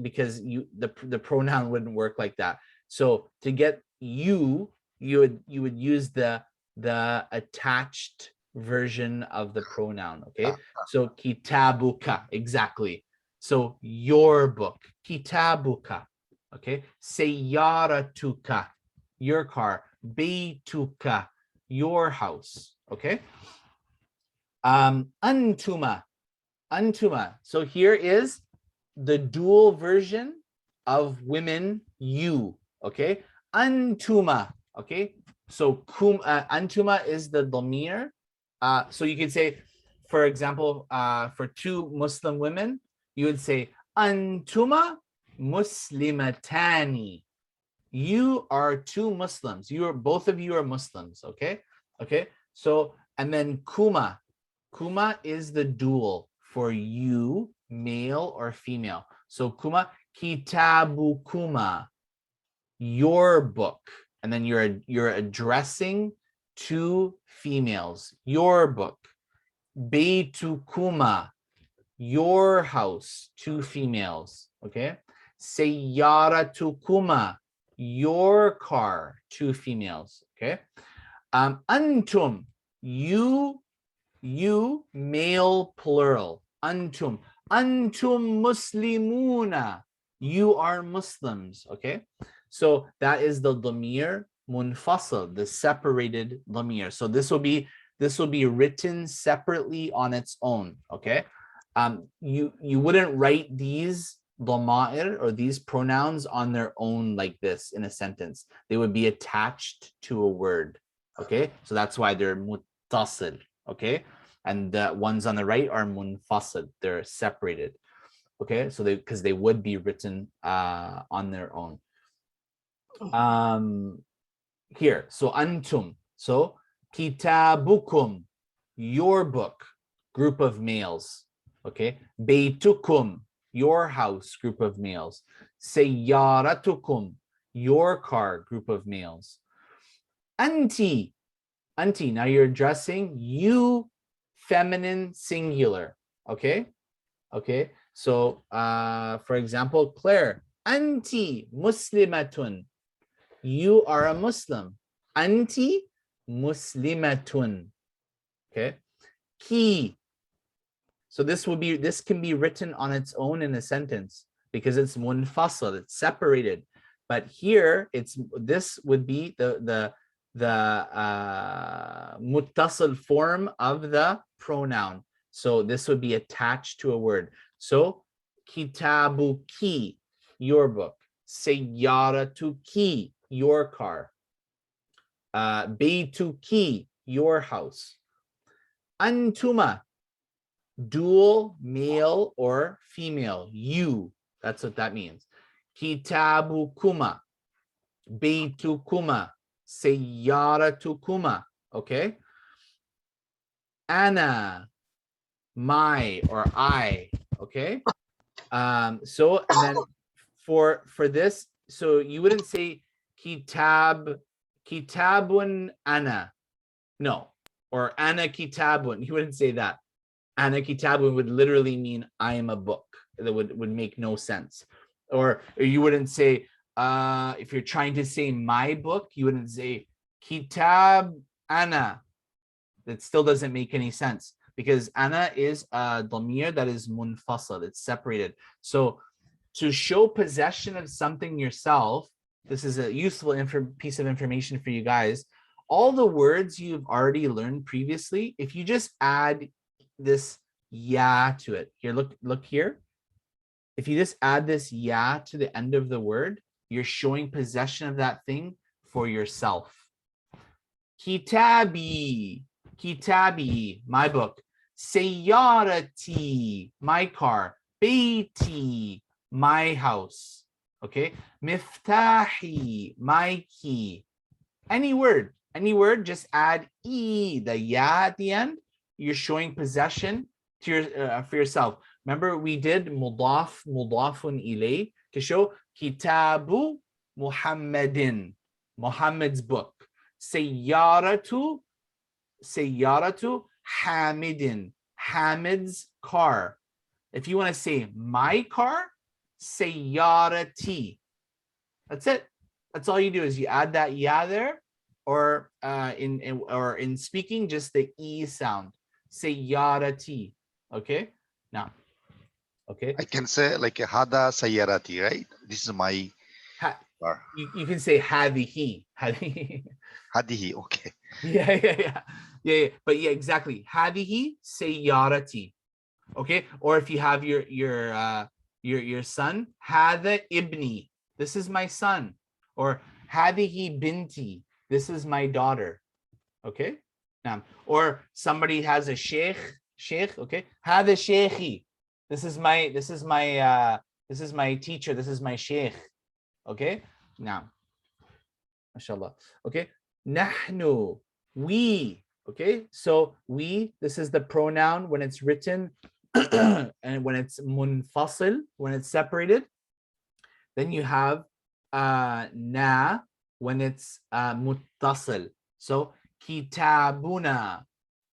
because the pronoun wouldn't work like that. So to get you would use the attached version of the pronoun. Okay, so kitabuka, exactly. So your book, kitabuka. Okay, sayyaratuka, your car. Baytuka, your house. Okay. Antuma. So here is the dual version of women, you. Okay. Antuma. Okay. So antuma is the dhamir. So you could say, for example, for two Muslim women, you would say antuma muslimatani. You are two Muslims. Both of you are Muslims. Okay. Okay. So, and then kuma. Kuma is the dual for you, male or female. So kuma, kitabu kuma, your book. And then you're addressing two females, your book. Beitu kuma, your house, two females. Okay. Sayyaratu kuma, your car, two females. Okay. Antum, you male plural. Antum muslimuna, you are Muslims. Okay, so that is the dhamir munfasil, the separated dhamir. So this will be written separately on its own. Okay, you wouldn't write these dhama'ir or these pronouns on their own like this in a sentence. They would be attached to a word. Okay, so that's why they're muttasil. Okay, and the ones on the right are munfasil, they're separated. Okay, so because they would be written on their own. Here, so antum, so kitabukum, your book, group of males. Okay, baytukum, your house, group of males. Sayyaratukum, your car, group of males. Anti, now you're addressing you, feminine singular. Okay, so for example, Claire, anti muslimatun, you are a Muslim. Anti muslimatun. Okay, ki, so this can be written on its own in a sentence because it's munfasal, it's separated. But here this would be the muttasil form of the pronoun. So this would be attached to a word. So kitabuki, your book. Sayyaratuki, your car. Baytuki, your house. Antuma, dual male or female, you. That's what that means. Kitabukuma, baytukuma, sayyaratukuma. Okay. Ana, my or I. Okay. So and then for this, so you wouldn't say kitabun ana. No. Or ana kitabun. You wouldn't say that. Ana kitabun would literally mean I am a book. That would make no sense. Or you wouldn't say, if you're trying to say my book, you wouldn't say kitab ana. That still doesn't make any sense, because ana is a dhamir that is munfasal, it's separated. So to show possession of something yourself, this is a useful piece of information for you guys. All the words you've already learned previously, if you just add this ya to it, here, look here. If you just add this ya to the end of the word, you're showing possession of that thing for yourself. Kitabi, my book. Sayyarati, my car. Baiti, my house. Okay. Miftahi, my key. Any word, just add the ya at the end. You're showing possession to your for yourself. Remember, we did mudafun ilay to show kitabu Muhammadin, Muhammad's book. Sayyaratu Hamidin, Hamid's car. If you want to say my car, sayyarati. That's it. That's all you do, is you add that ya there, or in speaking, just the e sound. Sayyarati. Okay. Now, okay. I can say like a hada sayyarati, right? This is my car. You can say hadihi. Hadihi, okay. Yeah. But yeah, exactly. Hadihi sayyarati. Okay. Or if you have your son, hada ibni. This is my son. Or hadihi binti. This is my daughter. Okay. Now, or somebody has a sheikh. Okay. Hada sheikhi. This is my teacher. This is my sheikh. Okay. Now, mashallah. Okay. Nahnu, we. Okay. So we, this is the pronoun when it's written and when it's munfasil, when it's separated. Then you have na when it's muttasil. So kitabuna,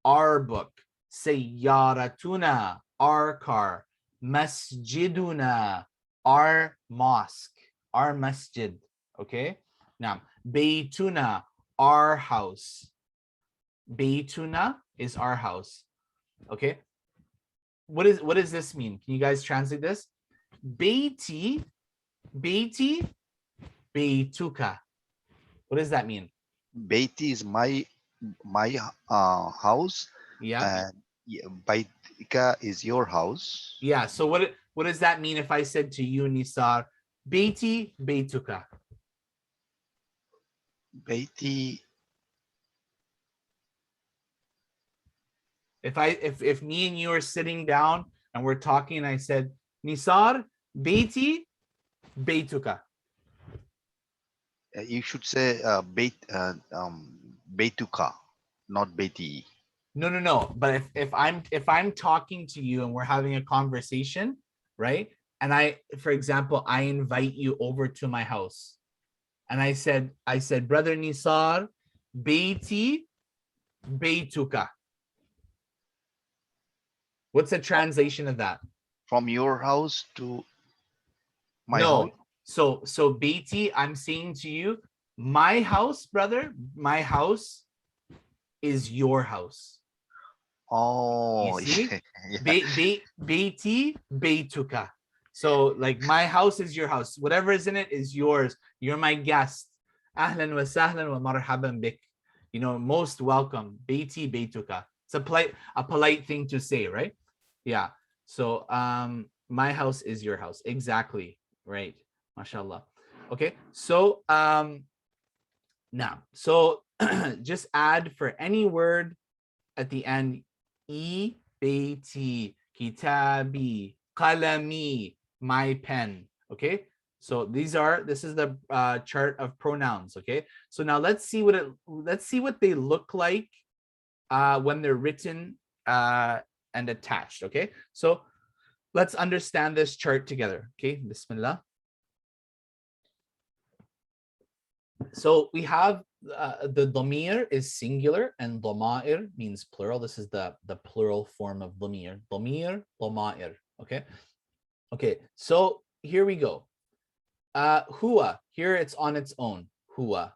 our book. Sayyaratuna, our car. Masjiduna, our mosque, our masjid. Okay. Now, baytuna, our house. Baytuna is our house. Okay. What does this mean? Can you guys translate this? Bayti, baytuka. What does that mean? Baiti is my house. Yeah. Baitika is your house. Yeah. So what does that mean if I said to you, Nisar, Baiti, baytuka? Baiti. If me and you are sitting down and we're talking, and I said, Nisar, Baiti, baytuka. You should say Baituka, not Baiti. No. But if I'm talking to you and we're having a conversation, right? And for example, I invite you over to my house, and I said, Brother Nisar, Baiti, baytuka. What's the translation of that? From your house to my No. house? So Baiti, I'm saying to you, my house, brother, my house is your house. Oh, You see? yeah. Baiti, baytuka. So like my house is your house. Whatever is in it is yours. You're my guest. Ahlan wa sahlan wa marhaban bik. You know, most welcome. Baiti, baytuka. It's a polite thing to say, right? Yeah. So my house is your house. Exactly. Right. MashaAllah. Okay. So now, so just add for any word at the end, baiti, kitabi, qalami, my pen. Okay. So this is the chart of pronouns. Okay. So now let's see what they look like when they're written and attached. Okay. So let's understand this chart together. Okay. Bismillah. So we have the dhamir is singular and dhama'ir means plural. This is the plural form of dhamir. Dhamir, dhama'ir. Okay. Okay. So here we go. Huwa. Here it's on its own. Huwa.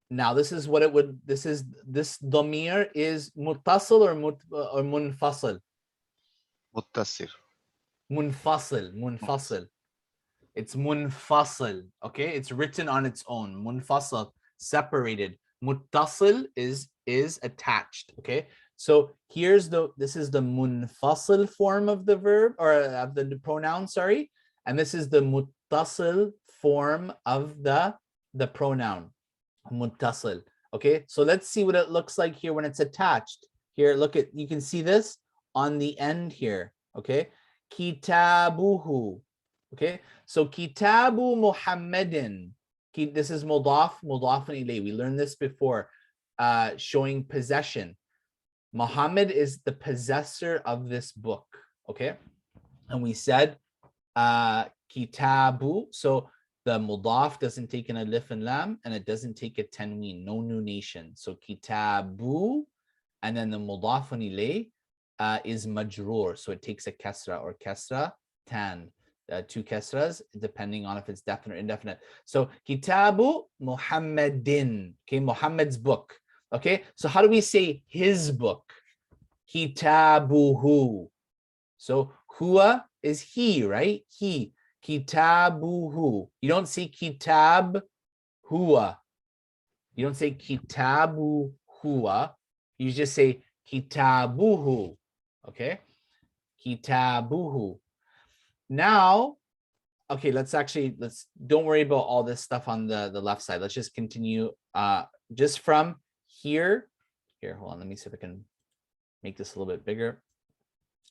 Now this is what it would. This dhamir is muttasil or munfasil. Muttasir. Munfasil. It's munfasil. Okay, it's written on its own. Munfasil, separated. Muttasil is attached. Okay, so this is the munfasil form of the verb or of the pronoun. Sorry, and this is the muttasil form of the pronoun. Muttasil. Okay, so let's see what it looks like here when it's attached. Here, look at, you can see this on the end here. Okay, kitabuhu. Okay, so kitabu Muhammadin. This is mudaf ilayh. We learned this before, showing possession. Muhammad is the possessor of this book. Okay, and we said kitabu. So the mudaf doesn't take an alif and lam, and it doesn't take a tanween, no nunation. So kitabu, and then the mudaf ilayh is majroor. So it takes a kasra or kasra tan. Two kasras, depending on if it's definite or indefinite. So kitabu Muhammadin. Okay, Muhammad's book. Okay, so how do we say his book? Kitabuhu. So huwa is he, right? He. Kitabuhu. You don't say kitab huwa. You don't say kitabu huwa. You just say kitabuhu. Okay, kitabuhu. Now, okay, let's don't worry about all this stuff on the left side. Let's just continue just from here. Here, hold on, let me see if I can make this a little bit bigger.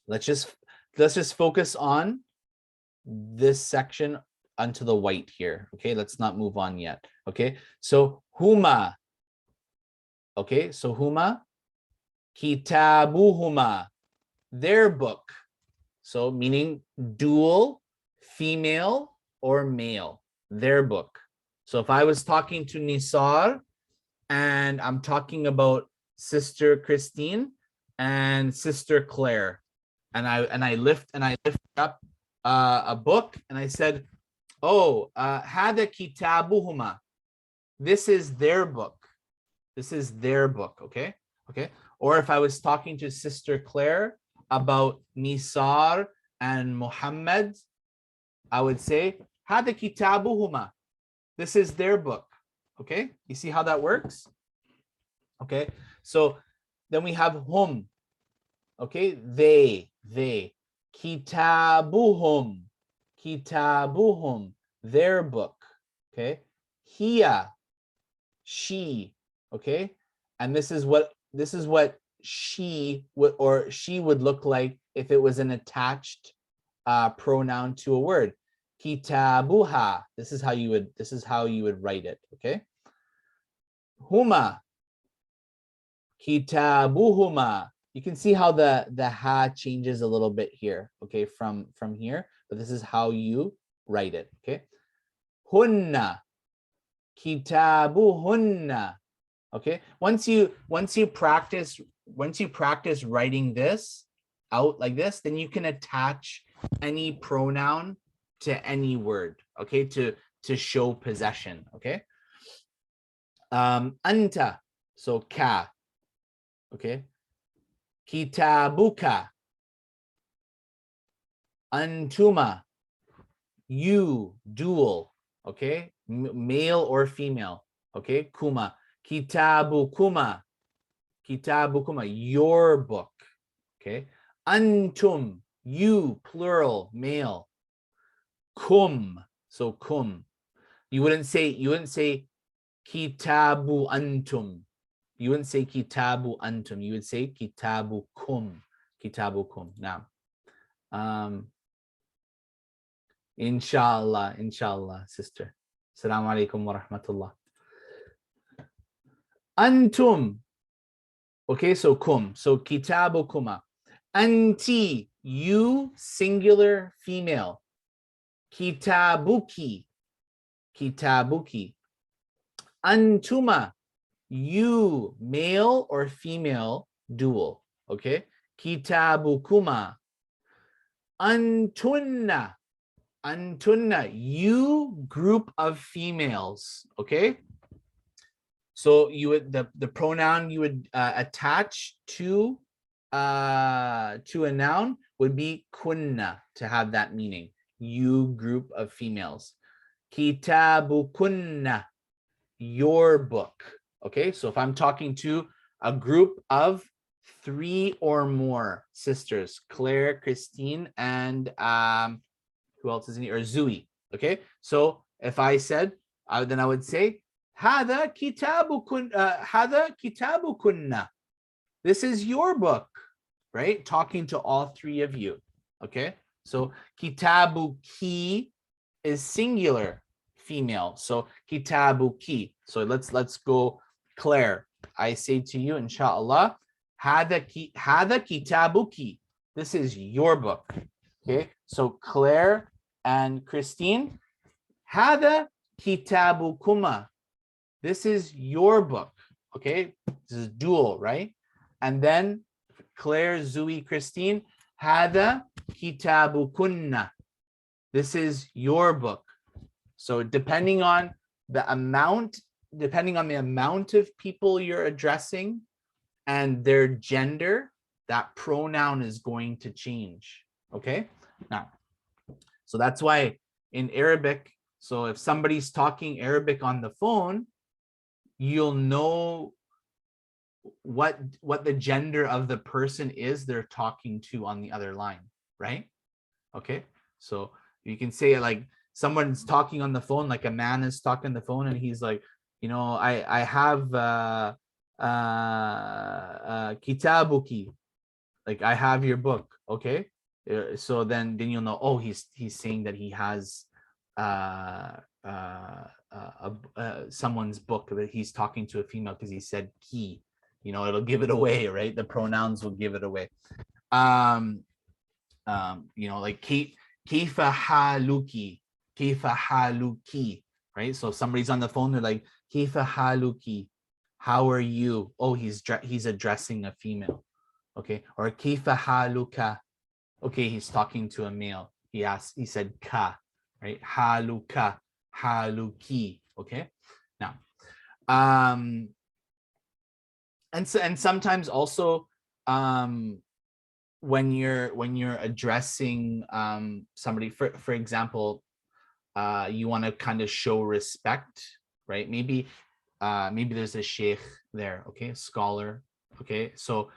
Let's just focus on this section onto the white here. Okay, let's not move on yet. Okay, so huma. Okay, so huma, kitabuhuma, their book. So meaning dual, female or male, their book. So if I was talking to Nisar and I'm talking about Sister Christine and Sister Claire, and I lift up a book and I said, oh, hada kitabuhuma, this is their book. This is their book. Okay. Okay. Or if I was talking to Sister Claire about Nisar and Muhammad, I would say, Hada kitabuhuma. This is their book. Okay, you see how that works? Okay, so then we have hum. Okay, they. Kitabuhum. Kitabuhum, their book. Okay, hiya, she. Okay, and this is what she would look like if it was an attached pronoun to a word. Kitabuha. This is how you would write it. Okay. Huma. Kitabuhuma. You can see how the ha changes a little bit here. Okay, from here, but this is how you write it. Okay. Hunna. Kitabuhunna. Okay, once you practice writing this out like this, then you can attach any pronoun to any word, okay, to show possession. Okay, anta, so ka. Okay, kitabuka, antuma, you, dual. Okay, male or female. Okay, kuma. Kitabukuma, your book. Okay, antum, you, plural, male. Kum, so kum. You wouldn't say kitabu antum. You wouldn't say kitabu antum. You would say kitabukum. Kitabukum. Now, inshallah, sister. Assalamu alaikum wa rahmatullah. Antum. Okay, so kum. So kitabukuma. Anti, you, singular, female. Kitabuki. kitabuki. Antuma, you, male or female, dual. Okay. Kitabukuma. Antunna. Antunna, you, group of females. Okay. So you would the pronoun you would attach to a noun would be kunna to have that meaning. You, group of females. Kitabukunna, your book. Okay, so if I'm talking to a group of 3 or more sisters, Claire, Christine, and who else is in here? Or Zui. Okay, so if I said, then I would say, Hada kitabukunna. This is your book, right? Talking to all 3 of you. Okay, so kitabuki is singular, female. So kitabuki. So let's go, Claire. I say to you, inshallah, hada kitabuki. This is your book. Okay, so Claire and Christine, hada kitabukuma. This is your book. Okay, this is dual, right? And then Claire, Zui, Christine, hada kitabukunna. This is your book. So depending on the amount of people you're addressing and their gender, that pronoun is going to change. Okay, now, so that's why in Arabic, so if somebody's talking Arabic on the phone, you'll know what the gender of the person is they're talking to on the other line, right? Okay, so you can say, like, someone's talking on the phone, like a man is talking on the phone, and he's like, you know, I have kitabuki, like I have your book. Okay, so then you'll know, oh, he's saying that he has someone's book, that he's talking to a female, because he said ki. You know, it'll give it away, right? The pronouns will give it away. You know, like kaifa haluki, right? So if somebody's on the phone, they're like, kaifa haluki, how are you? Oh, he's addressing a female. Okay, or kaifa haluka. Okay, he's talking to a male. He said ka, right? Haluka, haluki. Okay, now and sometimes also when you're addressing somebody, for example, you want to kind of show respect, right? Maybe there's a sheikh there, okay, scholar. Okay, so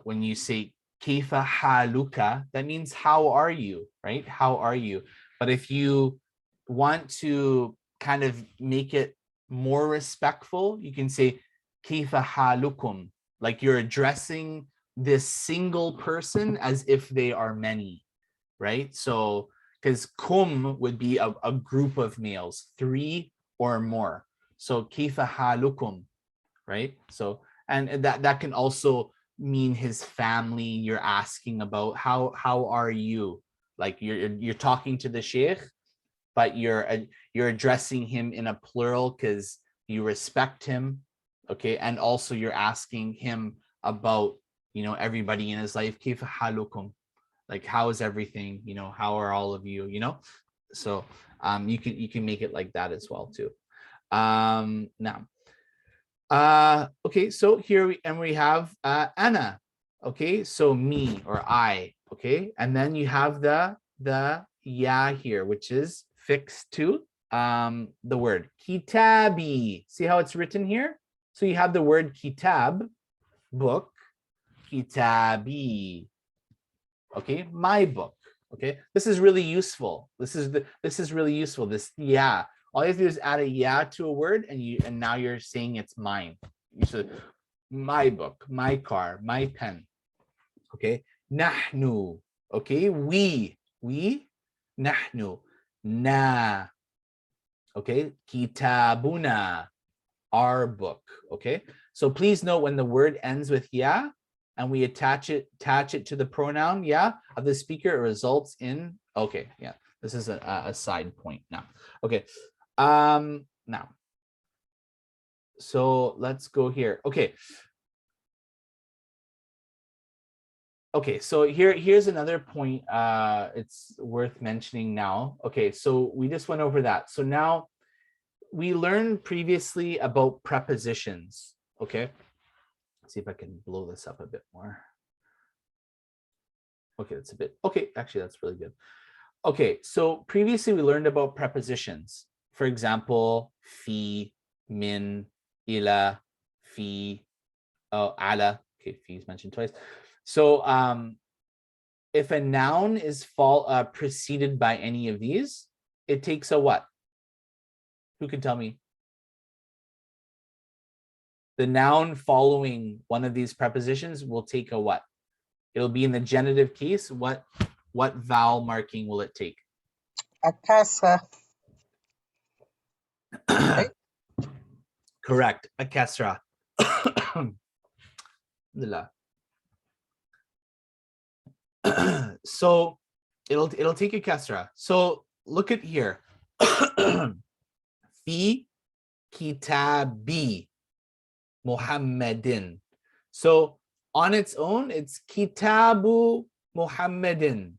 when you say kaifa haluka, that means how are you, right? How are you? But if you want to kind of make it more respectful, you can say kaifa halukum, like you're addressing this single person as if they are many, right? So because kum would be a group of males, 3 or more. So kaifa halukum, right? So and that can also mean his family. You're asking about how are you, like you're talking to the sheikh, but you're addressing him in a plural because you respect him. Okay, and also you're asking him about, you know, everybody in his life. Kaifa halukum, like how is everything, you know, how are all of you, you know? So you can make it like that as well too. Now okay, so here we have Anna. Okay, so me or I. Okay, and then you have the ya here, which is fixed to the word kitabi. See how it's written here? So you have the word kitab, book, kitabi. Okay, my book. Okay, this is really useful. This is really useful. This yeah. All you have to do is add a yeah to a word, and now you're saying it's mine. You said my book, my car, my pen. Okay, nahnu. Okay, we, nahnu, na. Okay, kitabuna, our book. Okay, so please note when the word ends with yeah, and we attach it to the pronoun yeah of the speaker, it results in, okay, yeah, this is a side point now. Okay, Now, so let's go here. Okay. Okay, so here's another point it's worth mentioning now. Okay, so we just went over that. So now we learned previously about prepositions. Okay, let's see if I can blow this up a bit more. Okay, that's a bit, okay, actually that's really good. Okay, so previously we learned about prepositions. For example, fi, min, ila, fi, ala. Okay, fi is mentioned twice. So if a noun is preceded by any of these, it takes a what? Who can tell me? The noun following one of these prepositions will take a what? It'll be in the genitive case. What vowel marking will it take? A kasra. Correct, a kasra. So it'll take a kasra. So look at here. Fi kitabi Muhammadin. So on its own, it's kitabu Muhammadin.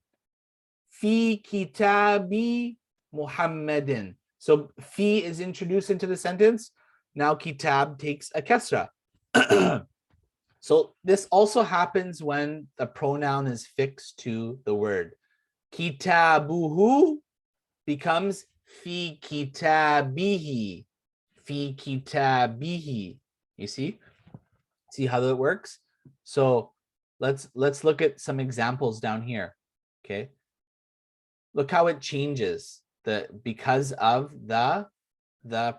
Fi kitabi Muhammadin. So fi is introduced into the sentence. Now kitab takes a kasra. So this also happens when the pronoun is fixed to the word. Kitabuhu becomes fi kitabihi. Fi kitabihi. You see how that works? So let's look at some examples down here. Okay, look how it changes because of the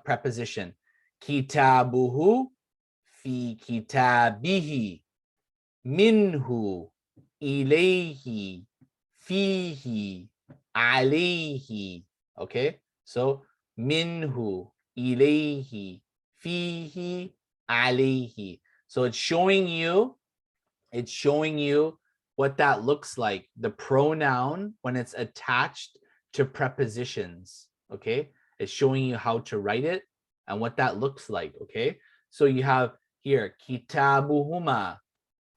preposition. Kitabuhu fi kitabihi, minhu ilayhi, fihi, alayhi. Okay, so minhu ilayhi, fihi, alayhi. So it's showing you what that looks like, the pronoun when it's attached to prepositions. Okay, it's showing you how to write it and what that looks like. Okay, so you have here kitabuhuma,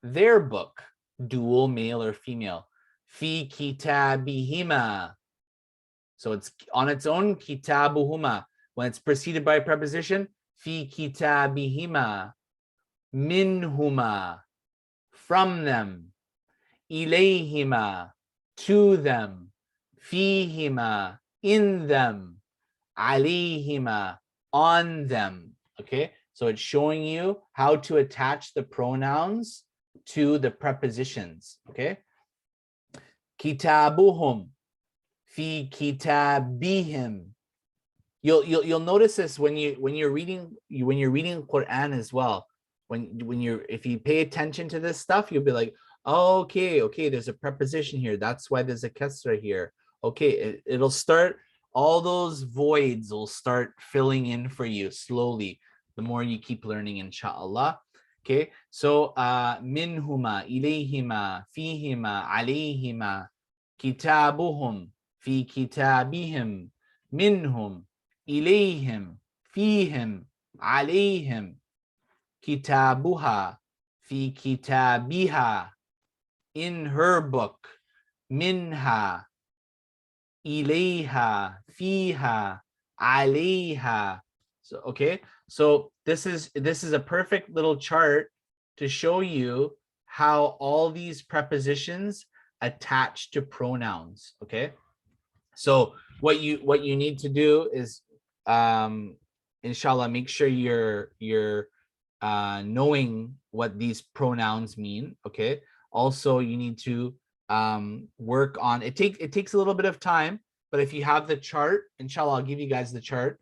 their book, dual male or female. Fi kitabihima. So it's on its own, kitabuhuma. When it's preceded by a preposition, fi kitabihima. Minhuma, from them. Ilayhima, to them. Fihima, in them. Alayhima, on them. Okay, so it's showing you how to attach the pronouns to the prepositions. Okay, kitabuhum, fi kitabihim. You'll notice this when you're reading Quran as well. If you pay attention to this stuff, you'll be like, oh, okay, there's a preposition here. That's why there's a kasra here. Okay, it'll start, all those voids will start filling in for you slowly the more you keep learning, inshallah. Okay, so minhuma, ilayhima, fihima, alayhima, kitabuhum, fi kitabihim, minhum, ilayhim, fihim, alayhim, kitabuha, fi kitabiha, in her book, minha, ilayha, fiha, alayha. So okay, so this is a perfect little chart to show you how all these prepositions attach to pronouns. Okay, so what you need to do is inshallah, make sure you're knowing what these pronouns mean. Okay, also you need to work on it. Takes a little bit of time, but if you have the chart, inshallah, I'll give you guys the chart.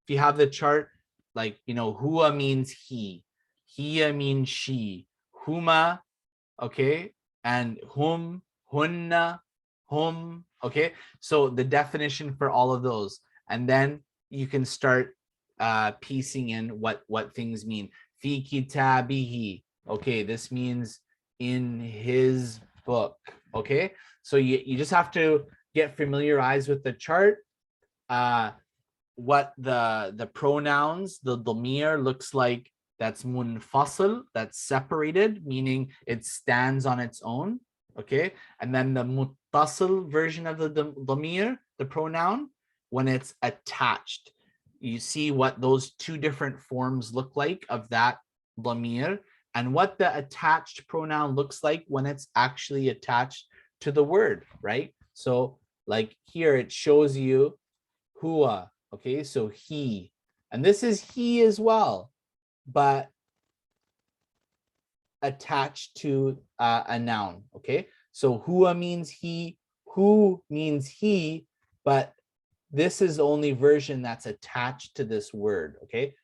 If you have the chart, like, huwa means he, hiya means she, huma, okay, and hum, hunna, hum. Okay, so the definition for all of those, and then you can start piecing in what things mean. Fi kitabihi, okay, this means in his book. Okay, so you just have to get familiarized with the chart. what the pronouns, the damir looks like. That's munfasil, that's separated, meaning it stands on its own. Okay, and then the muttasil version of the damir, the pronoun, when it's attached, you see what those two different forms look like of that damir, and what the attached pronoun looks like when it's actually attached to the word, right? So like here it shows you huwa, okay, so he, and this is he as well, but attached to a noun, okay? So huwa means he, who means he, but this is the only version that's attached to this word, okay?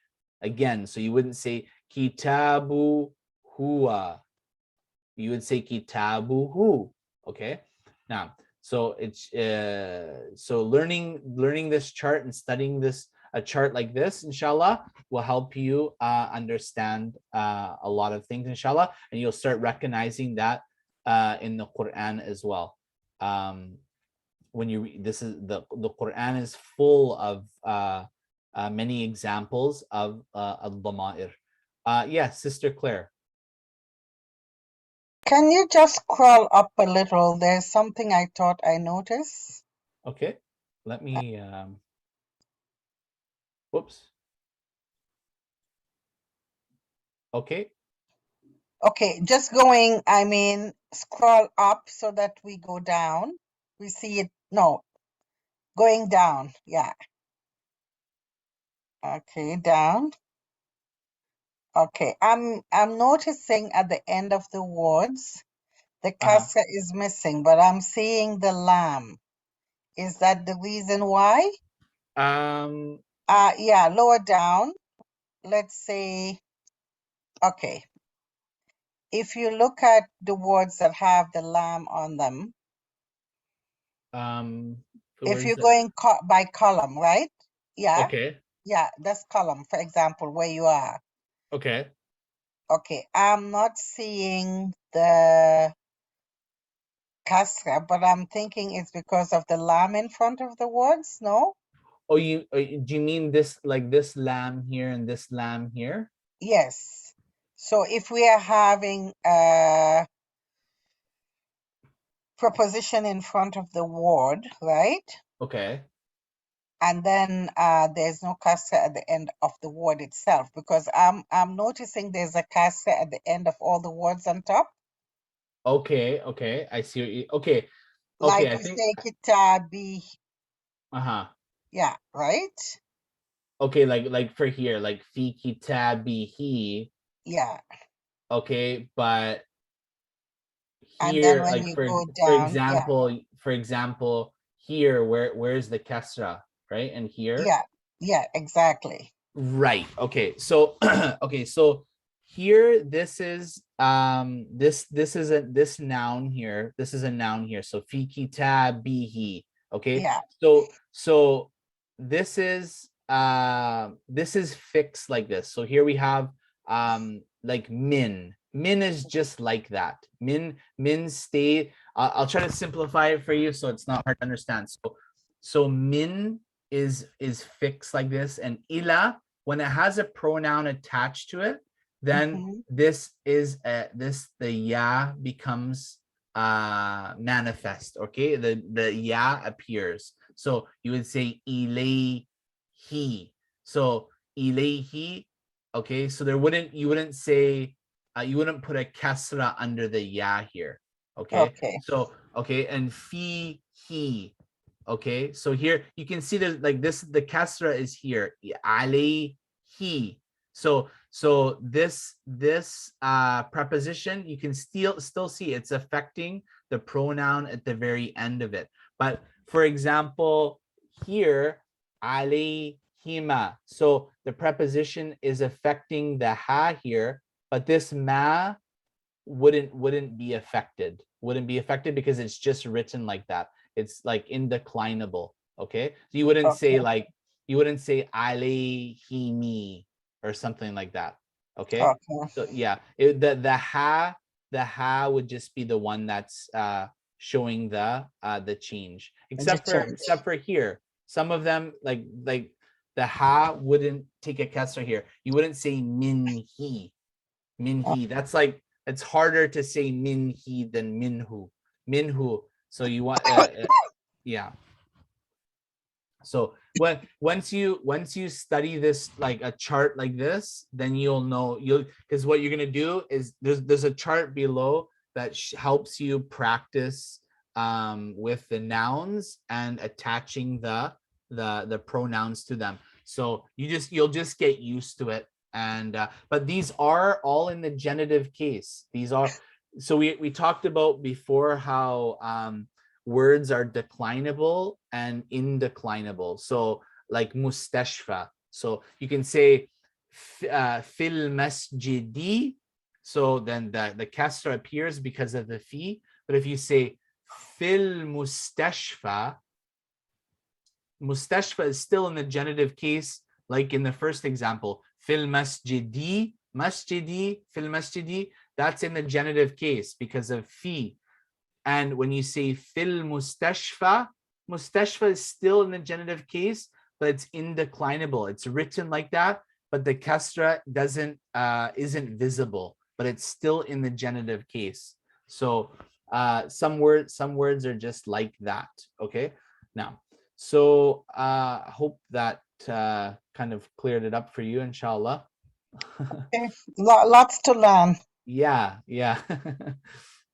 Again, so you wouldn't say kitabu huwa, you would say kitabu hu, okay? Now, so it's so learning this chart and studying this, a chart like this, inshallah, will help you understand a lot of things, inshallah, and you'll start recognizing that in the Quran as well. When you read, this is the Quran is full of many examples of al-dama'ir. Yes, Sister Claire. Can you just scroll up a little? There's something I thought I noticed. Okay, let me whoops. Okay. Okay, just going, I mean, scroll up so that we go down. We see it. No, going down. Yeah. Okay, down. Okay, I'm noticing at the end of the words, the kasra is missing, but I'm seeing the lam. Is that the reason why? Yeah, lower down. Let's say, okay. If you look at the words that have the lam on them, if you're going by column, right? Yeah. Okay. Yeah, that's column, for example, where you are. Okay. Okay, I'm not seeing the kasra, but I'm thinking it's because of the lam in front of the words, no? Oh, do you mean this, like this lamb here and this lamb here? Yes. So if we are having a preposition in front of the word, right? Okay. And then there's no kasra at the end of the word itself, because I'm noticing there's a kasra at the end of all the words on top. Okay. Okay. I see what you, okay. Like Okay. I we think. say kitabi. Yeah, right? Okay, like for here, like fi kitabihi. Yeah. Okay, but And then here, when like you for go down, yeah. for example, here, where's the kasra, right? And here. Yeah, exactly. Right. Okay. So okay, so here this is this is this noun here. This is a noun here. So fi kitabihi. Okay. Yeah. So this is fixed like this. So here we have like min. Min is just like that. Min stay. I'll try to simplify it for you so it's not hard to understand. So min is fixed like this, and ila, when it has a pronoun attached to it, then this is the ya becomes manifest. Okay, the ya appears. So you would say ilayhi. So ilayhi. Okay, so you wouldn't say you wouldn't put a kasra under the ya here. Okay. So okay, and fi he. Okay, so here you can see that like this, the kasra is here, alayhi. So this preposition, you can still see it's affecting the pronoun at the very end of it. But for example, here alayhima, so the preposition is affecting the ha here, but this ma wouldn't be affected, because it's just written like that. It's like indeclinable. Okay, so you wouldn't say like, you wouldn't say alayhimi or something like that. Okay, so yeah, the ha would just be the one that's showing the change, except for here. Some of them, like the ha wouldn't take a kasra here. You wouldn't say minhi. Minhi. That's like, it's harder to say minhi than minhu. Minhu. So you want yeah. So once you study this, like a chart like this, then you'll know, because what you're gonna do is there's a chart below that helps you practice with the nouns and attaching the pronouns to them. So you'll just get used to it. And but these are all in the genitive case. These are, so we talked about before how words are declinable and indeclinable. So like mustashfa. So you can say fil masjidi. So then the kasra appears because of the fi. But if you say fil mustashfa, mustashfa is still in the genitive case, like in the first example. Fil masjidi, masjidi, fil masjidi, that's in the genitive case because of fi. And when you say fil mustashfa, mustashfa is still in the genitive case, but it's indeclinable. It's written like that, but the kasra isn't visible, but it's still in the genitive case. So some words are just like that. Okay. Now, so hope that kind of cleared it up for you, inshallah. Okay. Lots to learn. Yeah.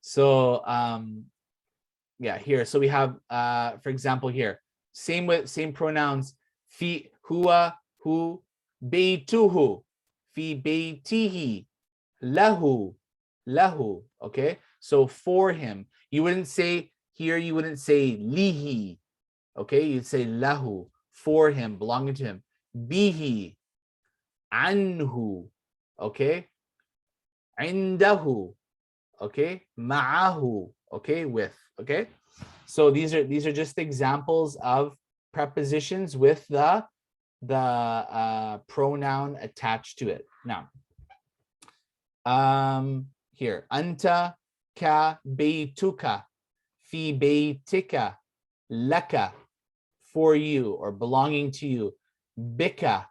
So yeah, here, so we have for example here, same pronouns, fi huwa, hu, baytuhu, fi baytihi, lahu, okay? So for him, you wouldn't say lihi, okay? You'd say lahu, for him, belonging to him. Bihi, anhu, okay? Indahu, okay? Ma'ahu, okay? With, okay? So these are just examples of prepositions with the pronoun attached to it. Now, here, anta ka baytuka, fi baytika, laka, for you or belonging to you, bika,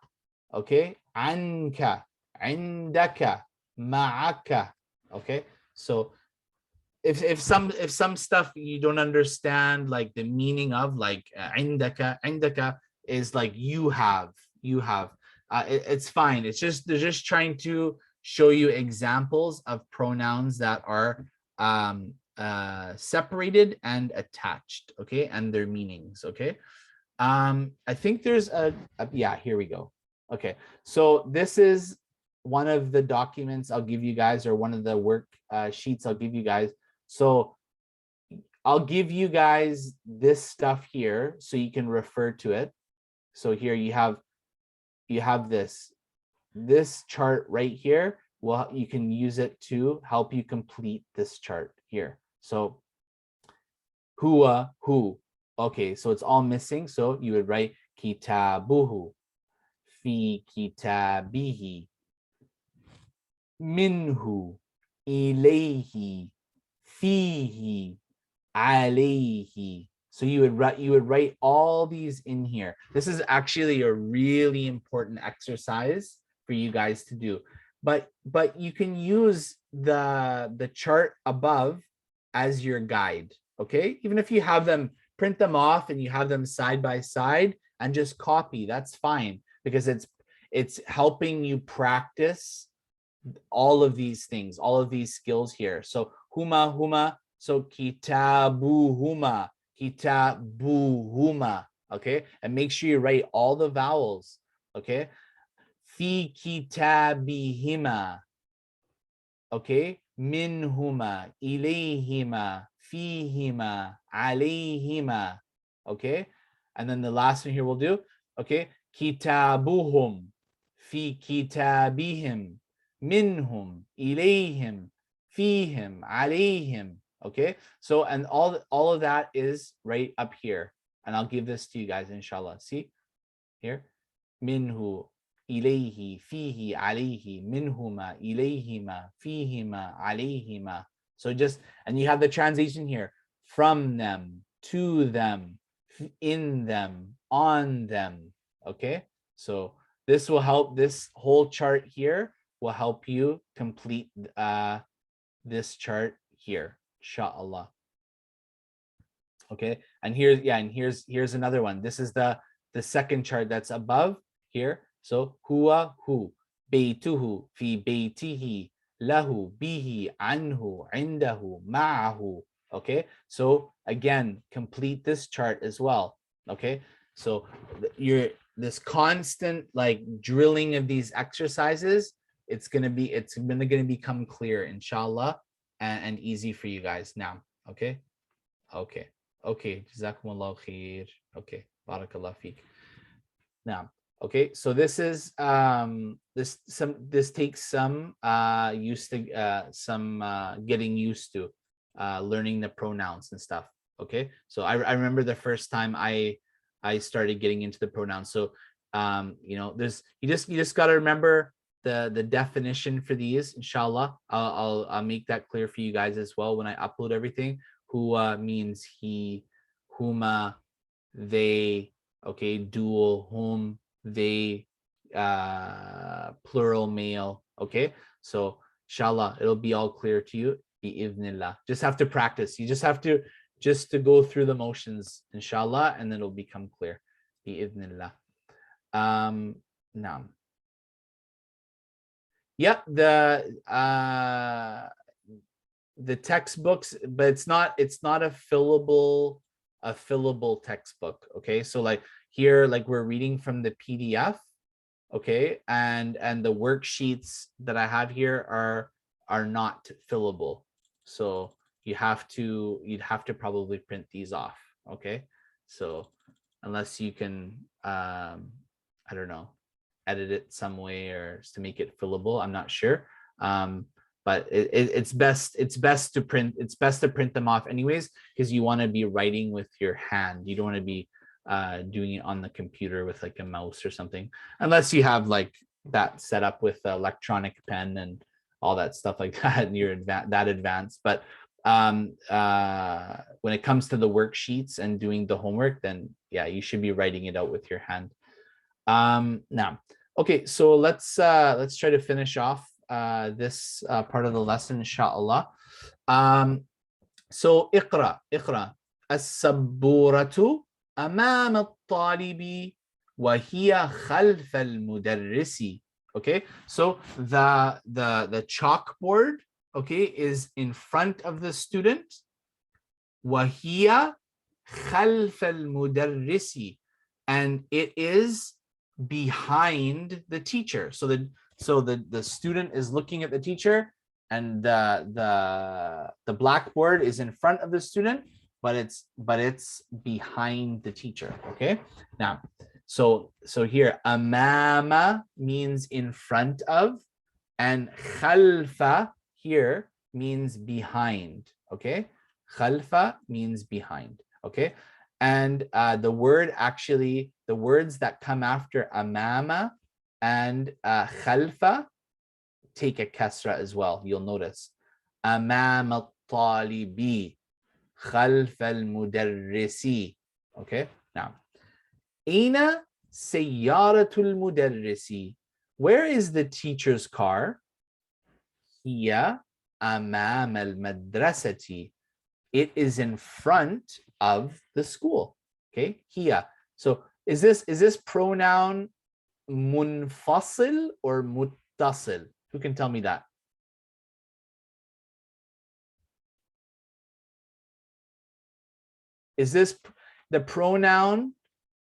okay? Anka, indaka, ma'aka, okay? So if some stuff you don't understand, like the meaning of, like indaka is like you have, it's fine. It's just, they're just trying to show you examples of pronouns that are separated and attached, okay, and their meanings, okay. I think there's yeah, here we go. Okay, so this is one of the documents I'll give you guys, or one of the work sheets I'll give you guys. So I'll give you guys this stuff here so you can refer to it. So here you have this chart right here. Well, you can use it to help you complete this chart here. So huwa, who. Okay, so it's all missing. So you would write kitabuhu, fi kitabihi, minhu, ilayhi, fihi, alayhi. So you would write all these in here. This is actually a really important exercise for you guys to do. But you can use the chart above as your guide, okay? Even if you have them, print them off and you have them side by side and just copy, that's fine, because it's helping you practice all of these things, all of these skills here. So huma, so kitabuhuma, okay? And make sure you write all the vowels, okay? Fi kitabihima, okay? Minhuma, ilayhima, fihima, alayhima, okay? And then the last one here we'll do, okay? Kitabuhum, fi kitabihim, minhum, ilayhim, fihim, alayhim, okay? So, and all of that is right up here. And I'll give this to you guys, inshallah. See here, minhu, ilayhi, fihi, alayhi, minhuma, ilayhima, fihima, alayhima. So just, and you have the translation here, from them, to them, in them, on them, okay? So this will help, this whole chart here will help you complete this chart here, inshallah. Okay, and here's another one. This is the second chart that's above here. So huwa hu, baytuhu fi baytihi, lahu bihi, anhu, indahu, ma'ahu. Okay, so again, complete this chart as well. Okay, so you're this constant like drilling of these exercises, it's gonna become clear, inshallah, and easy for you guys now. Okay, jazakumullah khair. Okay, barakallah feek. Now, okay, so this is this takes some getting used to learning the pronouns and stuff. Okay, so I remember the first time I started getting into the pronouns. So you know, you just got to remember the definition for these, inshallah. I'll make that clear for you guys as well when I upload everything. Huwa means he, huma they, okay, dual, whom, they, plural, male. Okay, so inshallah it'll be all clear to you, bi'idhnillah. Just have to practice. You just have to go through the motions, inshallah, and then it'll become clear, bi'idhnillah. Now, yep, the textbooks, but it's not a fillable textbook. Okay, so like here, like we're reading from the PDF. Okay, and the worksheets that I have here are not fillable, so you'd have to probably print these off. Okay, so unless you can I don't know, edit it some way or to make it fillable, I'm not sure. But it's best to print them off anyways, because you want to be writing with your hand. You don't want to be doing it on the computer with like a mouse or something, unless you have like that set up with electronic pen and all that stuff like that, and you're that advanced. But when it comes to the worksheets and doing the homework, then yeah, you should be writing it out with your hand. Now, okay, so let's try to finish off this part of the lesson, inshallah. So اقرأ السبورة أمام الطالب وهي خلف المدرس. Okay, so the chalkboard, okay, is in front of the student. وهي خلف المدرس, and it is behind the teacher. So the student is looking at the teacher, and the blackboard is in front of the student, but it's behind the teacher. Okay, now so here amama means in front of, and khalfa here means behind. Okay, khalfa means behind. Okay, and the words that come after amama and khalfa take a kasra as well. You'll notice amam al-talibi, khalf al-mudarrisi. Okay, now aina sayyaratul mudarrisi, where is the teacher's car? Hiya amam al-madrasati, it is in front of the school. Okay, hiya. So is this pronoun munfasil or muttasil? Who can tell me that? Is this the pronoun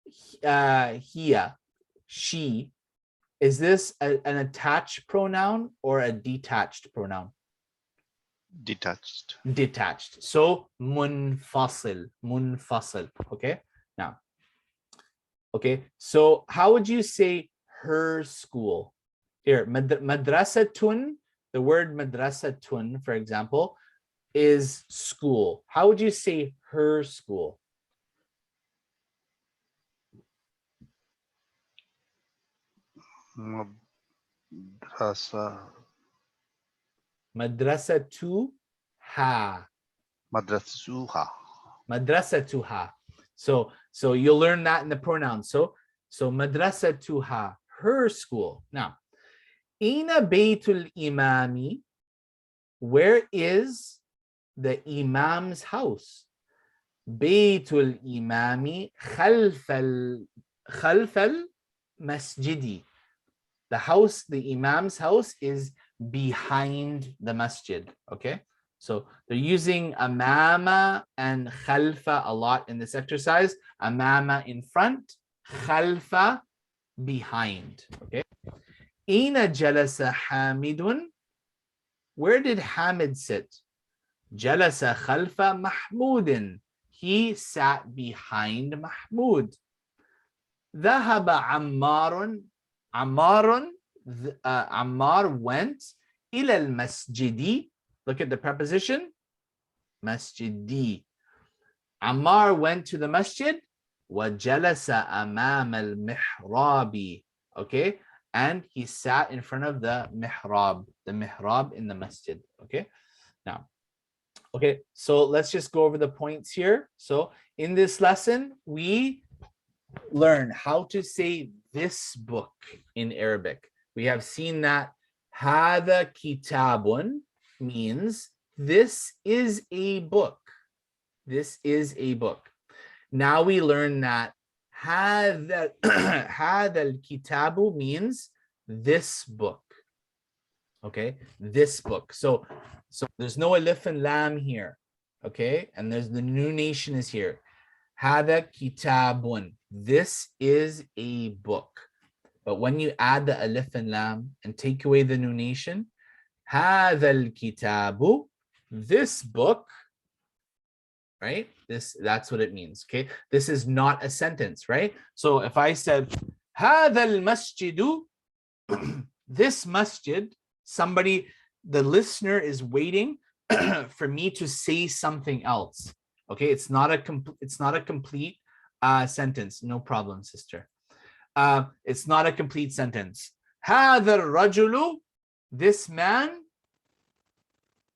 hiya, she? Is this an attached pronoun or a detached pronoun? Detached. Detached. So munfasil. Okay, now, okay, so how would you say her school? Here, madrasatun, the word madrasatun, for example, is school. How would you say her school? Madrasatuha. Madrasuha. Madrasatuha. So you'll learn that in the pronouns. So So madrasatuha, her school. Now, Ina Baytul Imami, where is the Imam's house? Baytul Imami khalfal masjidi. The house, the Imam's house is behind the masjid. Okay. So they're using amama and khalfa a lot in this exercise. Amama in front, khalfa behind. Okay. Aina jalasa Hamidun. Where did Hamid sit? Jalasa khalfa Mahmudin. He sat behind Mahmud. Dhahaba Ammarun. Ammar went ila al-masjidi. Look at the preposition. Masjidi. Ammar went to the masjid. وَجَلَسَ أَمَامَ الْمِحْرَابِ. Okay. And he sat in front of the mihrab in the masjid. Okay. Now, okay, so let's just go over the points here. So in this lesson, we learn how to say this book in Arabic. We have seen that هذا kitabun means this is a book. This is a book. Now we learn that هذا الكتاب means this book. Okay, this book. So there's no alif and lam here. Okay, and there's the new nation is here. هذا kitabun. This is a book. But when you add the alif and lam and take away the new nation, هذا الكتاب, this book, right? That's what it means. Okay, this is not a sentence, right? So if I said هذا المسجد, this masjid, somebody, the listener is waiting for me to say something else. Okay, it's not a complete sentence. No problem, sister. It's not a complete sentence. هذا الرجل, this man.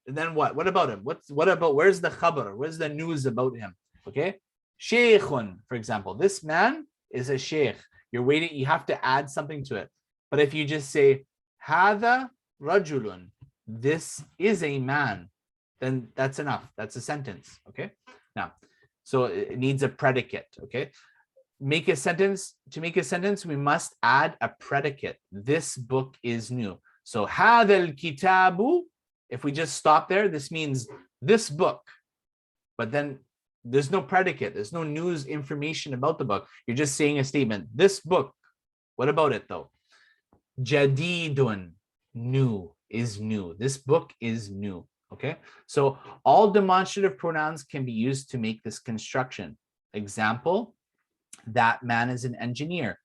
And then what? What about him? What about, where's the khabar? Where's the news about him? Okay. Shaykhun, for example. This man is a sheikh. You're waiting, you have to add something to it. But if you just say, Hada rajulun, this is a man, then that's enough. That's a sentence. Okay. Now, so it needs a predicate. Okay. To make a sentence, we must add a predicate. This book is new. So, Hada al-kitabu, if we just stop there, this means this book. But then there's no predicate. There's no news information about the book. You're just saying a statement. This book. What about it though? Jadidun, new, is new. This book is new. Okay. So all demonstrative pronouns can be used to make this construction. Example, that man is an engineer.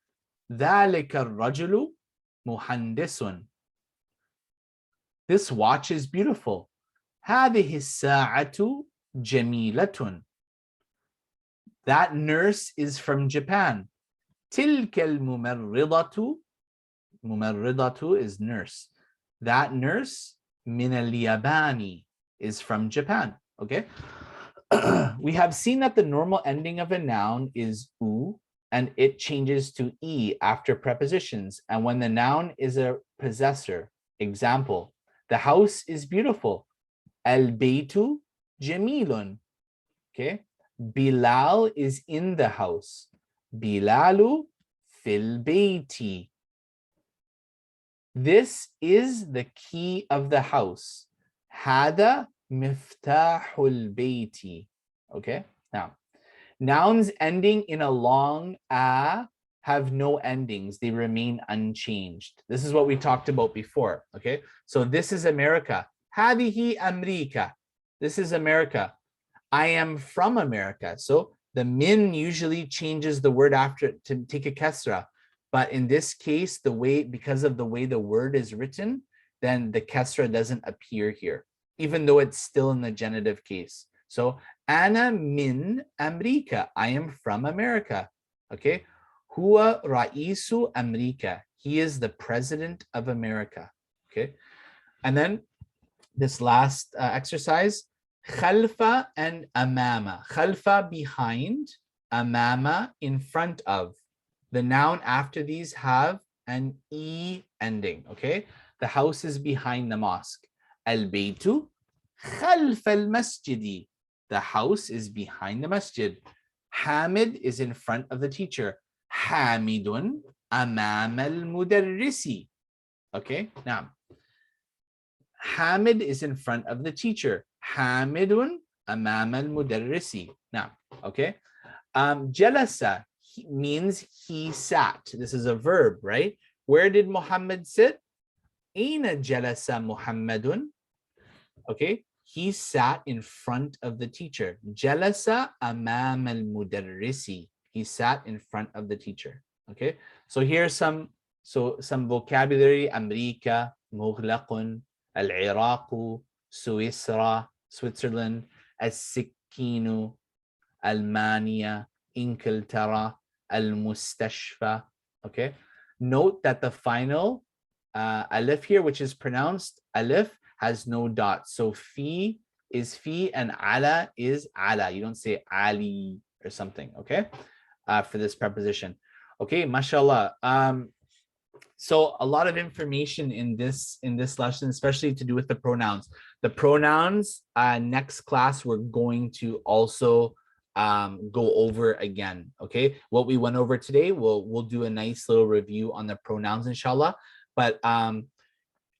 ذلك الرجل مهندس. This watch is beautiful. هذه الساعة جميلة. That nurse is from Japan. تلك الممرضة. ممرضة is nurse. That nurse من اليابان is from Japan. Okay. We have seen that the normal ending of a noun is u, and it changes to e after prepositions. And when the noun is a possessor, example, the house is beautiful. Al-baytu jamilun. Okay. Bilal is in the house. Bilalu fil bayti. This is the key of the house. Hada miftahul bayti. Okay. Now, nouns ending in a long a have no endings. They remain unchanged. This is what we talked about before. Okay. So this is America. Hadihi Amerika. This is America. I am from America. So the min usually changes the word after to take a kasra. But in this case, because of the way the word is written, then the kasra doesn't appear here, even though it's still in the genitive case. So ana min Amerika. I am from America. Okay. Huwa ra'isu Amerika. He is the president of America. Okay. And then this last exercise, khalfa and amama. Khalfa behind, amama in front of. The noun after these have an E ending, okay? The house is behind the mosque. البيت خلف المسجد. The house is behind the masjid. Hamid is in front of the teacher. حامد أمام المدرس. Okay, now Hamid is in front of the teacher. حامد أمام المدرس. Now, okay. Jalasa means he sat. This is a verb, right? Where did Muhammad sit? Aina jalasa Muhammadun. Okay, he sat in front of the teacher. Jalasa amam al-mudarrisi. He sat in front of the teacher. Okay, so here's some vocabulary. America, mughlaqun, al-Iraqu, Suisra, Switzerland, as-sikkinu, Almania, Inglaterra, al-Mustashfa. Okay, note that the final alif here, which is pronounced alif, has no dot. So fi is fi and ala is ala. You don't say ali or something, okay? For this preposition. Okay, mashallah. So a lot of information in this lesson, especially to do with the pronouns. The pronouns, next class, we're going to also go over again. Okay, what we went over today, we'll do a nice little review on the pronouns, inshallah. But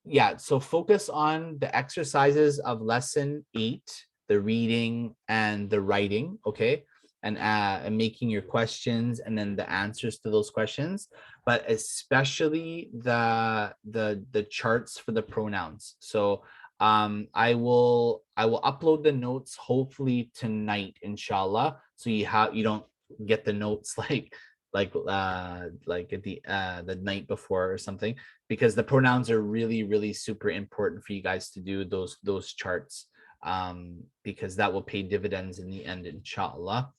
yeah, so focus on the exercises of lesson 8, the reading and the writing, okay, and making your questions and then the answers to those questions, but especially the charts for the pronouns. So I will upload the notes hopefully tonight, inshallah, so you don't get the notes like at the night before or something, because the pronouns are really super important for you guys to do those charts, because that will pay dividends in the end, inshallah.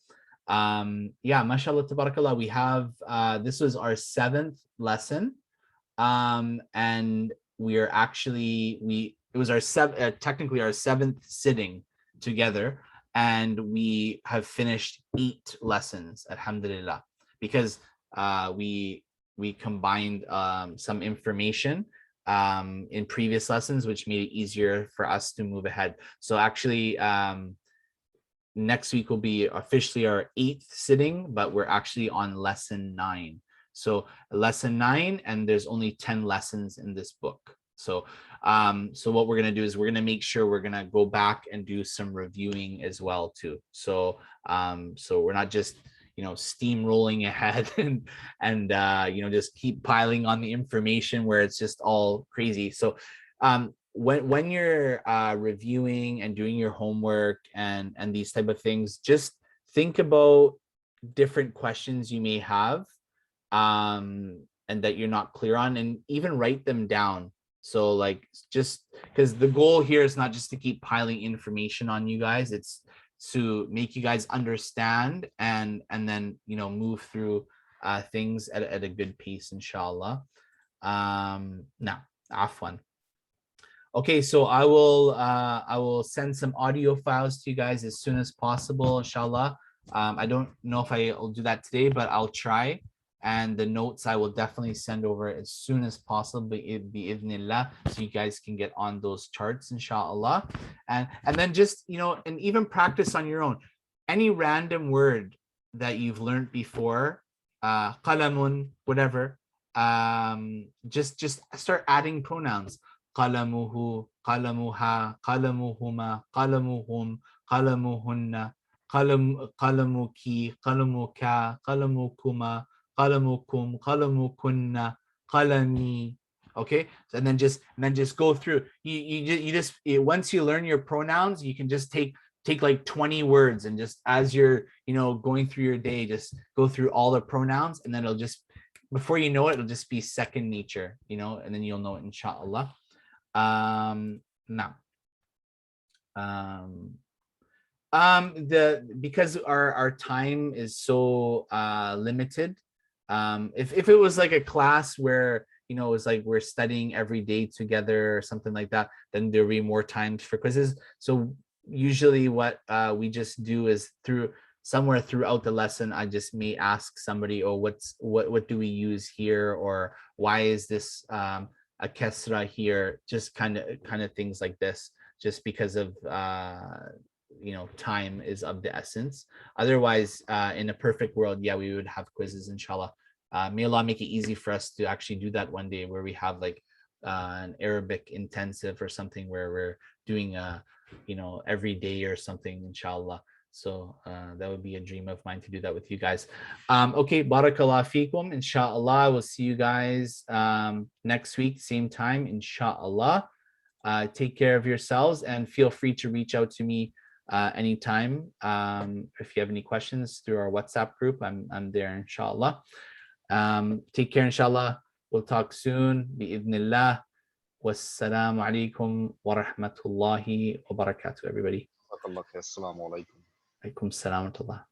Yeah, mashallah, tabarakallah. We have this was our 7th lesson, and we are actually it was our technically our 7th sitting together, and we have finished 8 lessons, alhamdulillah, because we combined some information in previous lessons, which made it easier for us to move ahead. So actually, next week will be officially our 8th sitting, but we're actually on lesson 9. So lesson 9, and there's only 10 lessons in this book. So what we're going to do is we're going to make sure we're going to go back and do some reviewing as well too. So we're not just steamrolling ahead and just keep piling on the information where it's just all crazy. So when you're reviewing and doing your homework and these type of things, just think about different questions you may have and that you're not clear on, and even write them down. So like, just because the goal here is not just to keep piling information on you guys, it's to make you guys understand and then move through things at a good pace, inshallah. Now, afwan. Okay, so I will send some audio files to you guys as soon as possible, inshallah. I don't know if I'll do that today, but I'll try. And the notes I will definitely send over as soon as possible, bi'idhnillah, so you guys can get on those charts, inshallah. And then just, and even practice on your own. Any random word that you've learned before, qalamun, whatever, just start adding pronouns. Qalamuhu, qalamuha, qalamuhuma, qalamuhum, qalamuhunna, qalamuki, qalamuka, qalamukuma, qalamukum, qalamukunna, qalami. Okay, and then just go through. You just once you learn your pronouns, you can just take like 20 words, and just as you're going through your day, just go through all the pronouns, and then it'll just, before you know it, it'll just be second nature, and then you'll know it, inshallah. Now, because our time is so limited, if it was like a class where it was like we're studying every day together or something like that, then there'll be more times for quizzes. So usually what we just do is through somewhere throughout the lesson, I just may ask somebody, oh, what do we use here, or why is this a kesra here? Just kind of things like this, just because of time is of the essence. Otherwise, in a perfect world, yeah, we would have quizzes, inshallah. May Allah make it easy for us to actually do that one day, where we have like an Arabic intensive or something, where we're doing every day or something, inshallah. So that would be a dream of mine to do that with you guys. Okay, barakallah fikum, inshallah. We'll see you guys next week, same time, inshallah. Take care of yourselves and feel free to reach out to me anytime. If you have any questions through our WhatsApp group, I'm there, inshallah. Take care, inshallah. We'll talk soon, bi'idhnillah. Wassalamu alaikum wa rahmatullahi wa barakatuh, everybody. Assalamu alaikum. Alaikum salam wa rahmatullah.